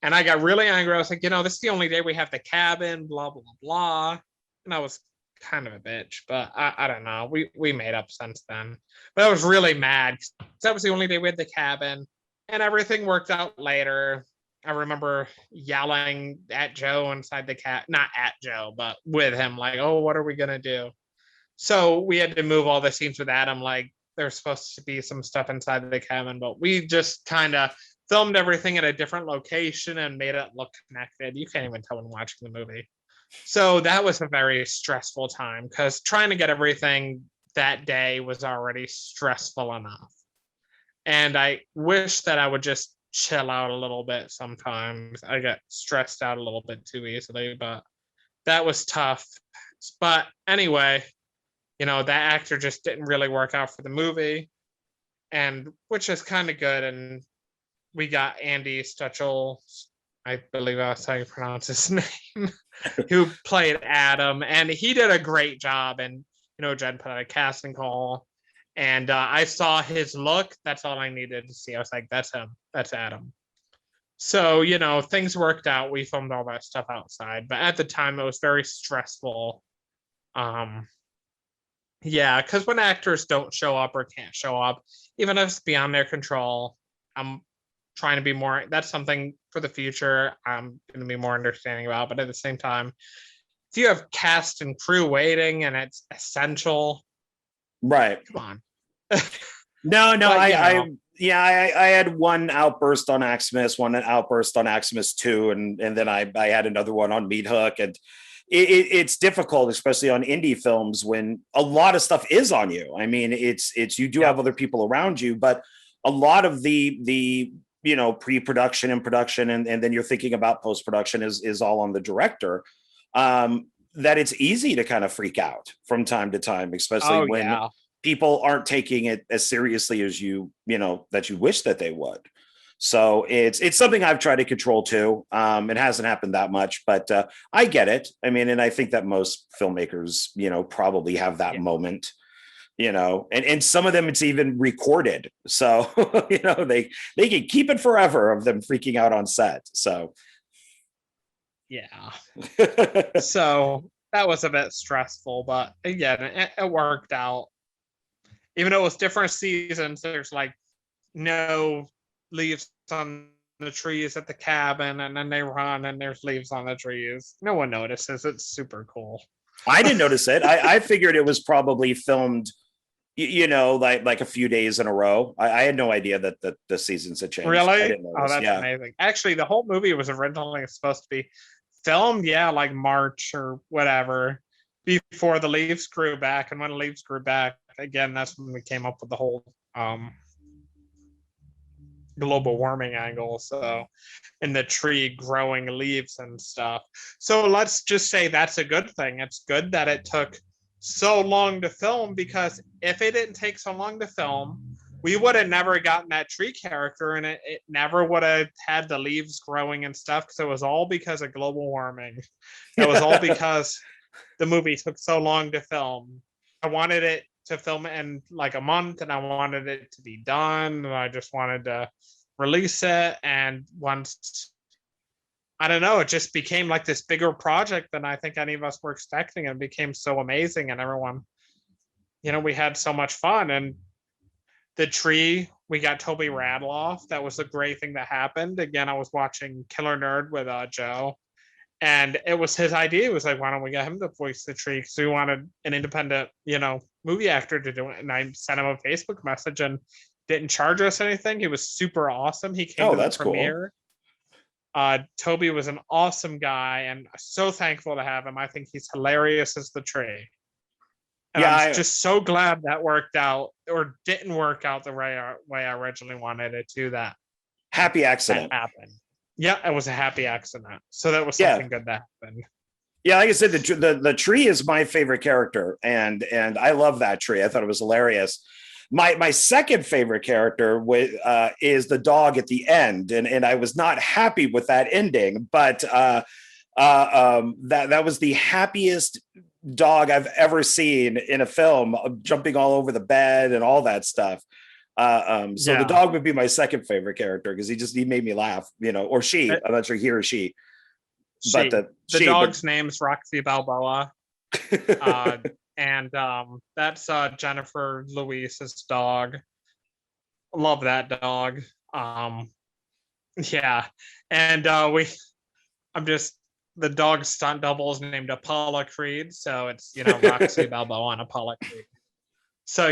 Speaker 2: and I got really angry. I was like, this is the only day we have the cabin, blah blah blah, and I was kind of a bitch, but I don't know. We made up since then, but I was really mad because that was the only day we had the cabin, and everything worked out later. I remember yelling at Joe inside the not at Joe, but with him, like, "Oh, what are we gonna do?" So we had to move all the scenes with Adam. Like there's supposed to be some stuff inside the cabin, but we just kind of filmed everything at a different location and made it look connected. You can't even tell when watching the movie. So that was a very stressful time because trying to get everything that day was already stressful enough. And I wish that I would just chill out a little bit sometimes. I get stressed out a little bit too easily, but that was tough. But anyway, that actor just didn't really work out for the movie, and which is kind of good. And we got Andy Stutchell, I believe that's how you pronounce his name, who played Adam, and he did a great job. And Jen put out a casting call, and I saw his look. That's all I needed to see. I was like, that's him. That's Adam. So things worked out. We filmed all that stuff outside, but at the time it was very stressful. Yeah, because when actors don't show up or can't show up, even if it's beyond their control, I'm trying to be more. That's something for the future I'm going to be more understanding about. But at the same time, if you have cast and crew waiting and it's essential,
Speaker 1: Right.
Speaker 2: come on.
Speaker 1: No,
Speaker 2: But,
Speaker 1: I had one outburst on Xmas, one outburst on Xmas 2, and then I had another one on Meat Hook, and it's difficult, especially on indie films, when a lot of stuff is on you. I mean, it's you do have other people around you, but a lot of the pre-production and production, and then you're thinking about post-production is all on the director. That it's easy to kind of freak out from time to time, especially when people aren't taking it as seriously as that you wish that they would. So it's something I've tried to control too. It hasn't happened that much, but I get it. I mean, and I think that most filmmakers, probably have that moment, and some of them it's even recorded. So, they can keep it forever of them freaking out on set. So,
Speaker 2: yeah. So that was a bit stressful, but again, it worked out. Even though it was different seasons, there's like no leaves on the trees at the cabin, and then they run and there's leaves on the trees. No one notices. It's super cool.
Speaker 1: I didn't notice it. I figured it was probably filmed, like a few days in a row. I had no idea that the seasons had changed.
Speaker 2: Really?
Speaker 1: I didn't notice.
Speaker 2: That's amazing. Actually, the whole movie was originally supposed to be filmed, like March or whatever, before the leaves grew back. And when the leaves grew back, again, that's when we came up with the whole global warming angle. So, and the tree growing leaves and stuff. So let's just say that's a good thing. It's good that it took so long to film, because if it didn't take so long to film, we would have never gotten that tree character, and it never would have had the leaves growing and stuff, because it was all because of global warming. It was all because the movie took so long to film. I wanted it to film in like a month, and I wanted it to be done, and I just wanted to release it. And once, I don't know, it just became like this bigger project than I think any of us were expecting, and it became so amazing, and everyone, we had so much fun. And the tree, we got Toby Radloff. That was a great thing that happened. Again, I was watching Killer Nerd with Joe, and it was his idea. It was like, why don't we get him to voice the tree? Because we wanted an independent, movie actor to do it. And I sent him a Facebook message and didn't charge us anything. He was super awesome. He came to the premiere. Cool. Toby was an awesome guy, and so thankful to have him. I think he's hilarious as the tree. And I'm just so glad that worked out, or didn't work out the way I originally wanted it to. That
Speaker 1: happy accident
Speaker 2: happened. Yeah, it was a happy accident. So that was something good that happened.
Speaker 1: Yeah, like I said, the tree is my favorite character, and I love that tree. I thought it was hilarious. My second favorite character is the dog at the end, and I was not happy with that ending, but that was the happiest dog I've ever seen in a film, jumping all over the bed and all that stuff. So the dog would be my second favorite character because he made me laugh, or she. I'm not sure he or she. But the
Speaker 2: dog's name's Roxy Balboa. And that's Jennifer Louise's dog. Love that dog. Yeah. And the dog's stunt double is named Apollo Creed, so it's Roxy Balboa and Apollo Creed. So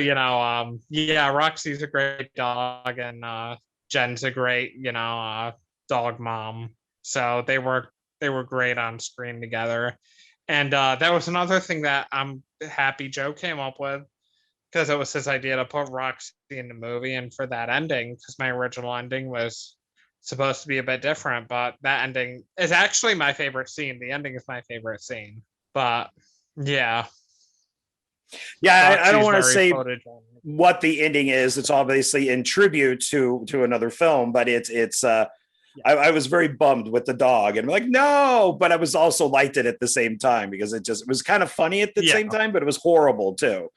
Speaker 2: Roxy's a great dog, and Jen's a great dog mom. So they were great on screen together. And that was another thing that I'm happy Joe came up with, because it was his idea to put Roxy in the movie, and for that ending, because my original ending was supposed to be a bit different, but that ending is actually my favorite scene. The ending is my favorite scene. But yeah.
Speaker 1: Yeah, I don't want to say what the ending is. It's obviously in tribute to another film, but it's I was very bummed with the dog, and I'm like, no, but I was also liked it at the same time, because it was kind of funny at the same time, but it was horrible too.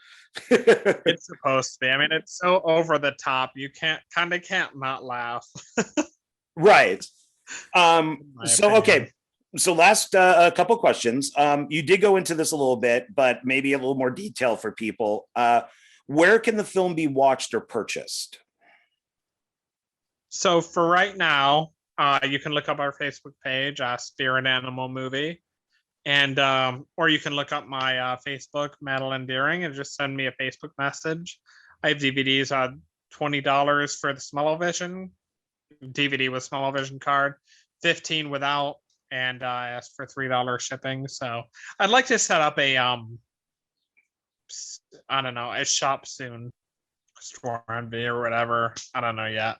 Speaker 2: It's supposed to be. I mean, it's so over the top. You can't not laugh.
Speaker 1: Right. Okay. So last a couple questions. You did go into this a little bit, but maybe a little more detail for people. Where can the film be watched or purchased?
Speaker 2: So for right now, you can look up our Facebook page, Spirit Animal Movie, and or you can look up my Facebook, Madeline Deering, and just send me a Facebook message. I have DVDs on $20 for the Smell-O-Vision DVD with Smell-O-Vision card, $15 without, and I asked for $3 shipping. So I'd like to set up a I don't know, a shop soon, store on V or whatever. I don't know yet.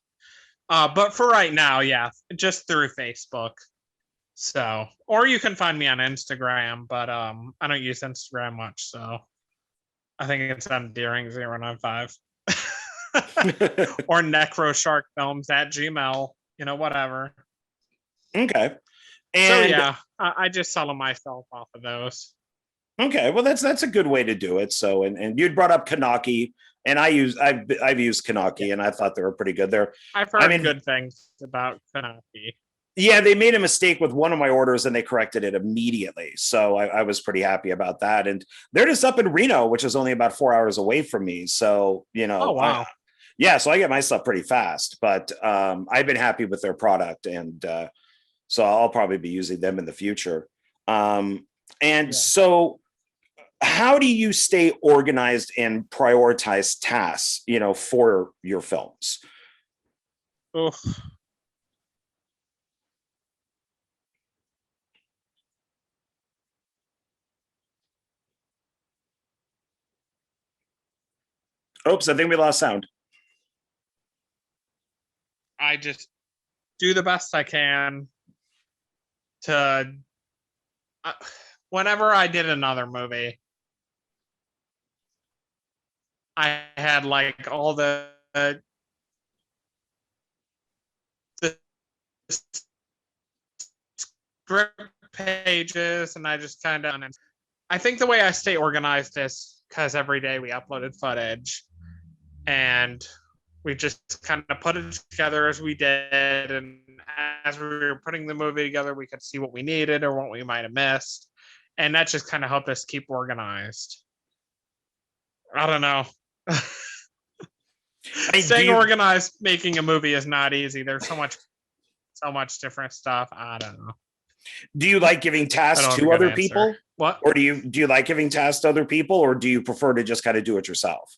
Speaker 2: But for right now, yeah, just through Facebook. So, or you can find me on Instagram, but I don't use Instagram much, so I think it's on Deering095. Or NecroSharkFilms at Gmail, whatever.
Speaker 1: Okay.
Speaker 2: And so yeah, I just sell them myself off of those.
Speaker 1: Okay, well that's a good way to do it. So and you'd brought up Kanaki, and I've used Kanaki, and I thought they were pretty good.
Speaker 2: I've heard good things about Kanaki.
Speaker 1: Yeah, they made a mistake with one of my orders and they corrected it immediately. So I was pretty happy about that. And they're just up in Reno, which is only about 4 hours away from me. So,
Speaker 2: oh, wow.
Speaker 1: So I get my stuff pretty fast, but I've been happy with their product. And so I'll probably be using them in the future. So how do you stay organized and prioritize tasks, for your films?
Speaker 2: Oof.
Speaker 1: Oops, I think we lost sound.
Speaker 2: I just do the best I can to whenever I did another movie, I had like all the script pages, and I just kind of, I think the way I stay organized is because every day we uploaded footage, and we just kind of put it together as we did, and as we were putting the movie together, we could see what we needed or what we might have missed, and that just kind of helped us keep organized. I don't know. Staying organized making a movie is not easy. There's so much different stuff. I don't know.
Speaker 1: Do you like giving tasks to other people?
Speaker 2: What?
Speaker 1: Or do you like giving tasks to other people, or do you prefer to just kind of do it yourself?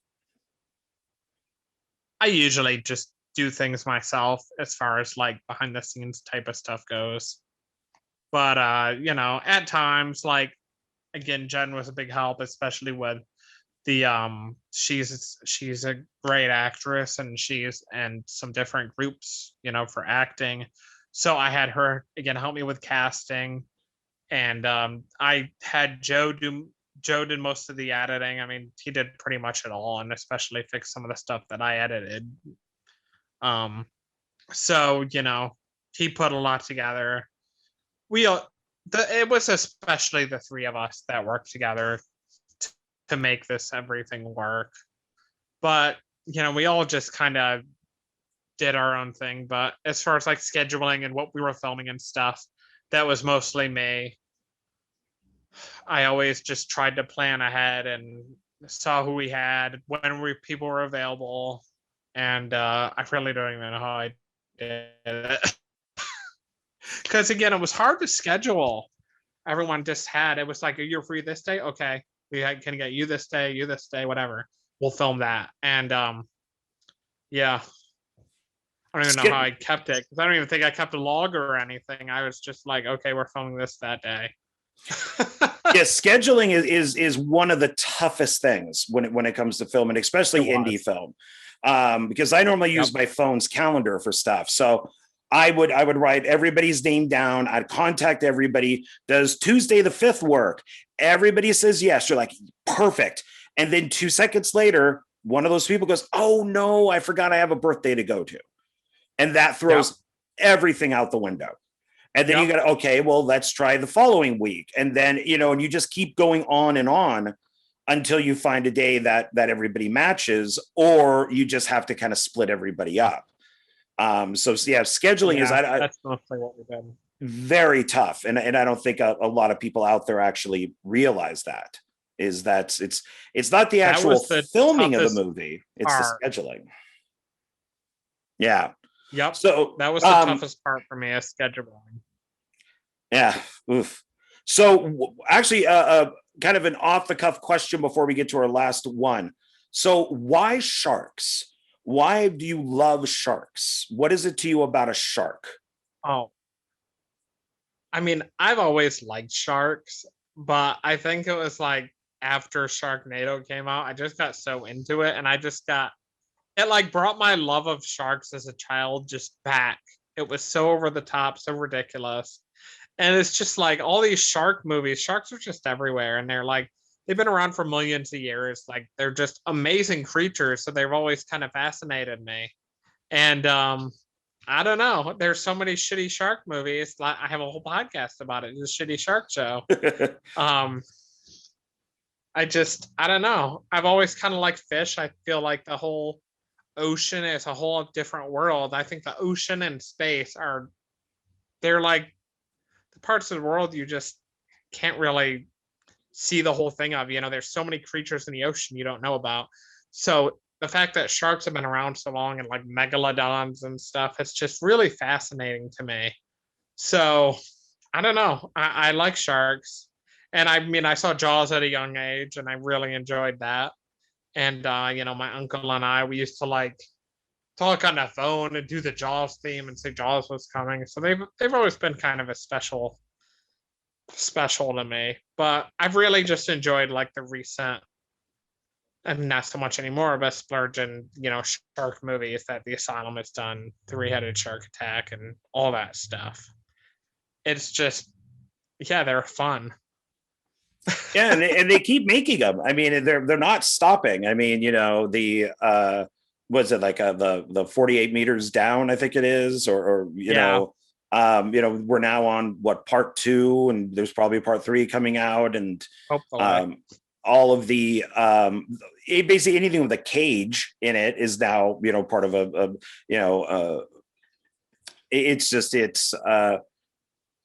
Speaker 2: I usually just do things myself as far as like behind the scenes type of stuff goes. But at times, like, again, Jen was a big help, especially with the she's a great actress, and she's in some different groups, for acting. So I had her again help me with casting, and I had Joe do Joe did most of the editing. I mean, he did pretty much it all, and especially fixed some of the stuff that I edited. So he put a lot together. It was especially the three of us that worked together to make this everything work. But we all just kind of did our own thing. But as far as like scheduling and what we were filming and stuff, that was mostly me. I always just tried to plan ahead and saw who we had, when people were available, and I really don't even know how I did it. Because again, it was hard to schedule. Everyone just had, it was like, you're free this day, okay, we can get you this day, whatever, we'll film that. And yeah, I don't even know how I kept it, because I don't even think I kept a log or anything. I was just like, okay, we're filming this that day.
Speaker 1: Yeah, scheduling is one of the toughest things when it comes to film, and especially indie film, because I normally use my phone's calendar for stuff. So I would write everybody's name down. I'd contact everybody. Does Tuesday the 5th work? Everybody says yes. You're like, perfect. And then 2 seconds later, one of those people goes, oh no, I forgot I have a birthday to go to. And that throws everything out the window. And then you got to, okay, well, let's try the following week. And then, and you just keep going on and on until you find a day that everybody matches, or you just have to kind of split everybody up. So yeah, scheduling is
Speaker 2: that's mostly what we've done.
Speaker 1: Very tough. And I don't think a lot of people out there actually realize that it's not the actual filming of the movie. It's the scheduling. Yeah.
Speaker 2: Yep.
Speaker 1: So
Speaker 2: that was the toughest part for me, is scheduling.
Speaker 1: Yeah. Oof. So actually, kind of an off the cuff question before we get to our last one. So why sharks? Why do you love sharks? What is it to you about a shark?
Speaker 2: Oh, I mean, I've always liked sharks, but I think it was like after Sharknado came out, I just got so into it, and it like brought my love of sharks as a child just back. It was so over the top, so ridiculous. And it's just like all these shark movies, sharks are just everywhere. And they've been around for millions of years. Like, they're just amazing creatures. So they've always kind of fascinated me. And I don't know. There's so many shitty shark movies. I have a whole podcast about it. It's a shitty shark show. I don't know. I've always kind of liked fish. I feel like the whole ocean is a whole different world. I think the ocean and space they're like the parts of the world you just can't really see the whole thing of. There's so many creatures in the ocean you don't know about. So the fact that sharks have been around so long, and like megalodons and stuff, it's just really fascinating to me. So I don't know. I like sharks. And I mean, I saw Jaws at a young age, and I really enjoyed that. And my uncle and I, we used to like talk on the phone and do the Jaws theme and say Jaws was coming. So they've always been kind of a special to me. But I've really just enjoyed like the recent, and not so much anymore, but splurging, shark movies that the Asylum has done, Three-Headed Shark Attack, and all that stuff. It's just, they're fun.
Speaker 1: Yeah, and they keep making them. I mean, they're not stopping. I mean, the was it like the 48 meters down, I think it is, or we're now on part 2, and there's probably part 3 coming out, and all of the basically anything with a cage in it is now part of it's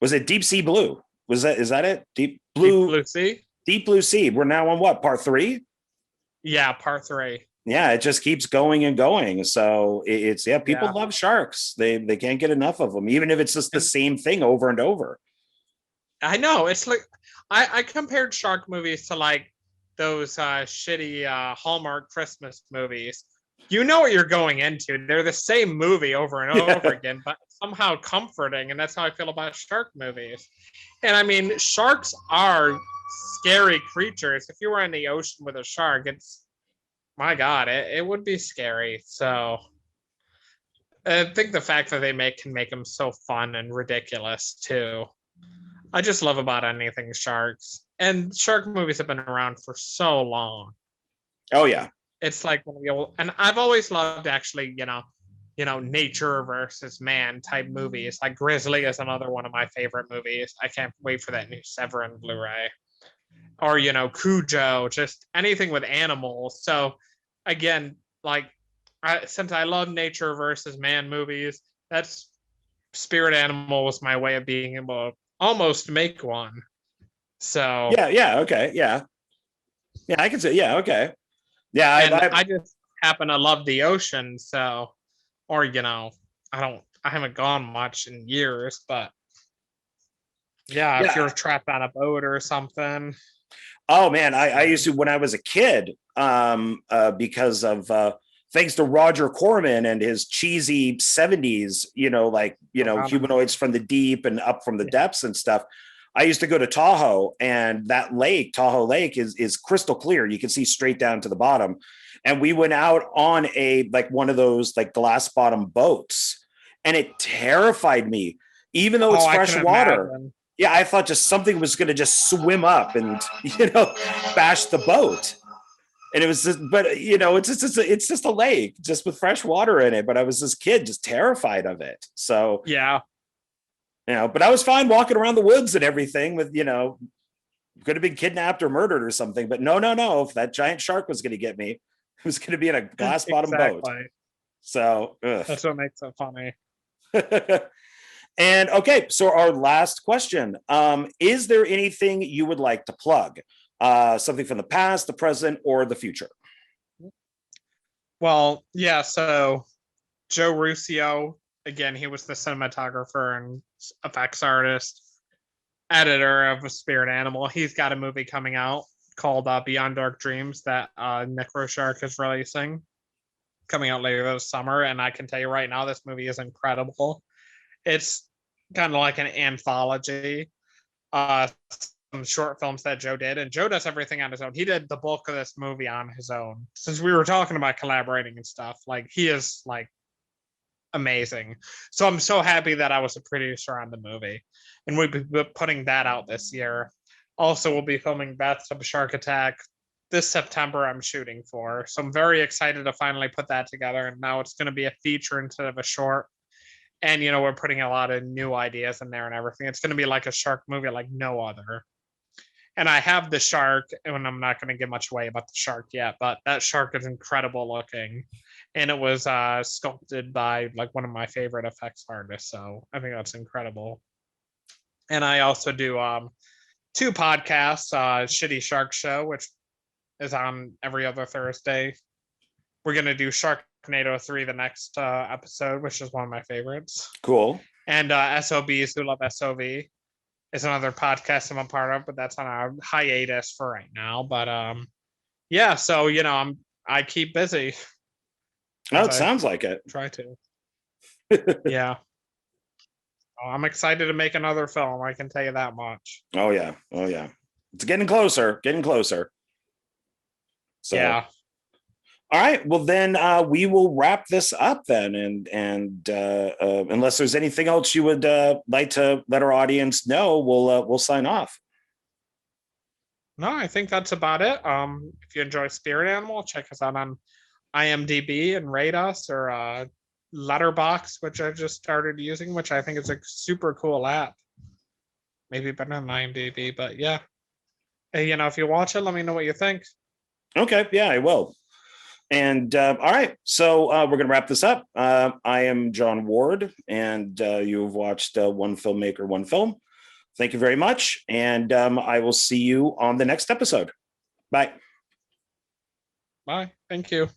Speaker 1: was it Deep Sea Blue? Is that it? Deep Blue
Speaker 2: Sea?
Speaker 1: Deep Blue Sea. We're now on what, part 3?
Speaker 2: Yeah, part 3.
Speaker 1: Yeah, it just keeps going and going. So people love sharks. They can't get enough of them, even if it's just the same thing over and over.
Speaker 2: I know. It's like I compared shark movies to like those shitty Hallmark Christmas movies. You know what you're going into. They're the same movie over and over again, but somehow comforting. And that's how I feel about shark movies. And I mean, sharks are scary creatures. If you were in the ocean with a shark, my God, it would be scary. So I think the fact that they can make them so fun and ridiculous too. I just love about anything sharks. and shark movies have been around for so long.
Speaker 1: Oh yeah.
Speaker 2: It's like one of the old, and I've always loved actually, nature versus man type movies. Like Grizzly is another one of my favorite movies. I can't wait for that new Severin Blu-ray. Or Cujo, just anything with animals. So again, like since I love nature versus man movies, that's Spirit Animal was my way of being able to almost make one. So
Speaker 1: yeah, okay, yeah, I can say, yeah, okay, yeah.
Speaker 2: I just happen to love the ocean, so, or I haven't gone much in years, but yeah, if you're trapped on a boat or something.
Speaker 1: Oh man, I used to when I was a kid, because of thanks to Roger Corman and his cheesy 70s, humanoids from the deep and up from the depths and stuff. I used to go to Tahoe, and that lake, Tahoe Lake, is crystal clear. You can see straight down to the bottom. And we went out on one of those like glass bottom boats, and it terrified me, even though it's fresh water. Imagine. Yeah, I thought just something was going to just swim up and bash the boat. And it was just, but it's just a lake just with fresh water in it. But I was this kid just terrified of it. So
Speaker 2: yeah.
Speaker 1: But I was fine walking around the woods and everything with, could have been kidnapped or murdered or something. But no. If that giant shark was going to get me, it was going to be in a glass bottom boat. So
Speaker 2: that's what makes it funny.
Speaker 1: And okay, so our last question. Is there anything you would like to plug? Something from the past, the present, or the future?
Speaker 2: Well, yeah, so Joe Ruscio, again, he was the cinematographer and effects artist, editor of A Spirit Animal. He's got a movie coming out called Beyond Dark Dreams that Necroshark is releasing, coming out later this summer. And I can tell you right now, this movie is incredible. It's kind of like an anthology, some short films that Joe did, and Joe does everything on his own. He did the bulk of this movie on his own. Since we were talking about collaborating and stuff, like he is like amazing. So I'm so happy that I was a producer on the movie, and we'll be putting that out this year. Also, we'll be filming Bathtub Shark Attack this September. I'm shooting for, so I'm very excited to finally put that together. And now it's going to be a feature instead of a short. And, we're putting a lot of new ideas in there and everything. It's going to be like a shark movie like no other. And I have the shark, and I'm not going to give much away about the shark yet, but that shark is incredible looking. And it was sculpted by like one of my favorite effects artists. So I think that's incredible. And I also do 2 podcasts, Shitty Shark Show, which is on every other Thursday. We're going to do Sharknado 3 the next episode, which is one of my favorites.
Speaker 1: Cool. And
Speaker 2: SOBs Who Love SOV is another podcast I'm a part of, but that's on a hiatus for right now. But yeah, so I keep busy.
Speaker 1: Oh, it sounds like it.
Speaker 2: Try to. Yeah. I'm excited to make another film. I can tell you that much.
Speaker 1: Oh yeah. It's getting closer. So
Speaker 2: yeah.
Speaker 1: All right. Well, then we will wrap this up then, and unless there's anything else you would like to let our audience know, we'll sign off.
Speaker 2: No, I think that's about it. If you enjoy Spirit Animal, check us out on IMDb and rate us, or Letterboxd, which I just started using, which I think is a super cool app. Maybe better than IMDb, but yeah. Hey, if you watch it, let me know what you think.
Speaker 1: Okay. Yeah, I will. And all right, so we're going to wrap this up. I am John Ward, and you've watched One Filmmaker, One Film. Thank you very much, and I will see you on the next episode. Bye.
Speaker 2: Bye. Thank you.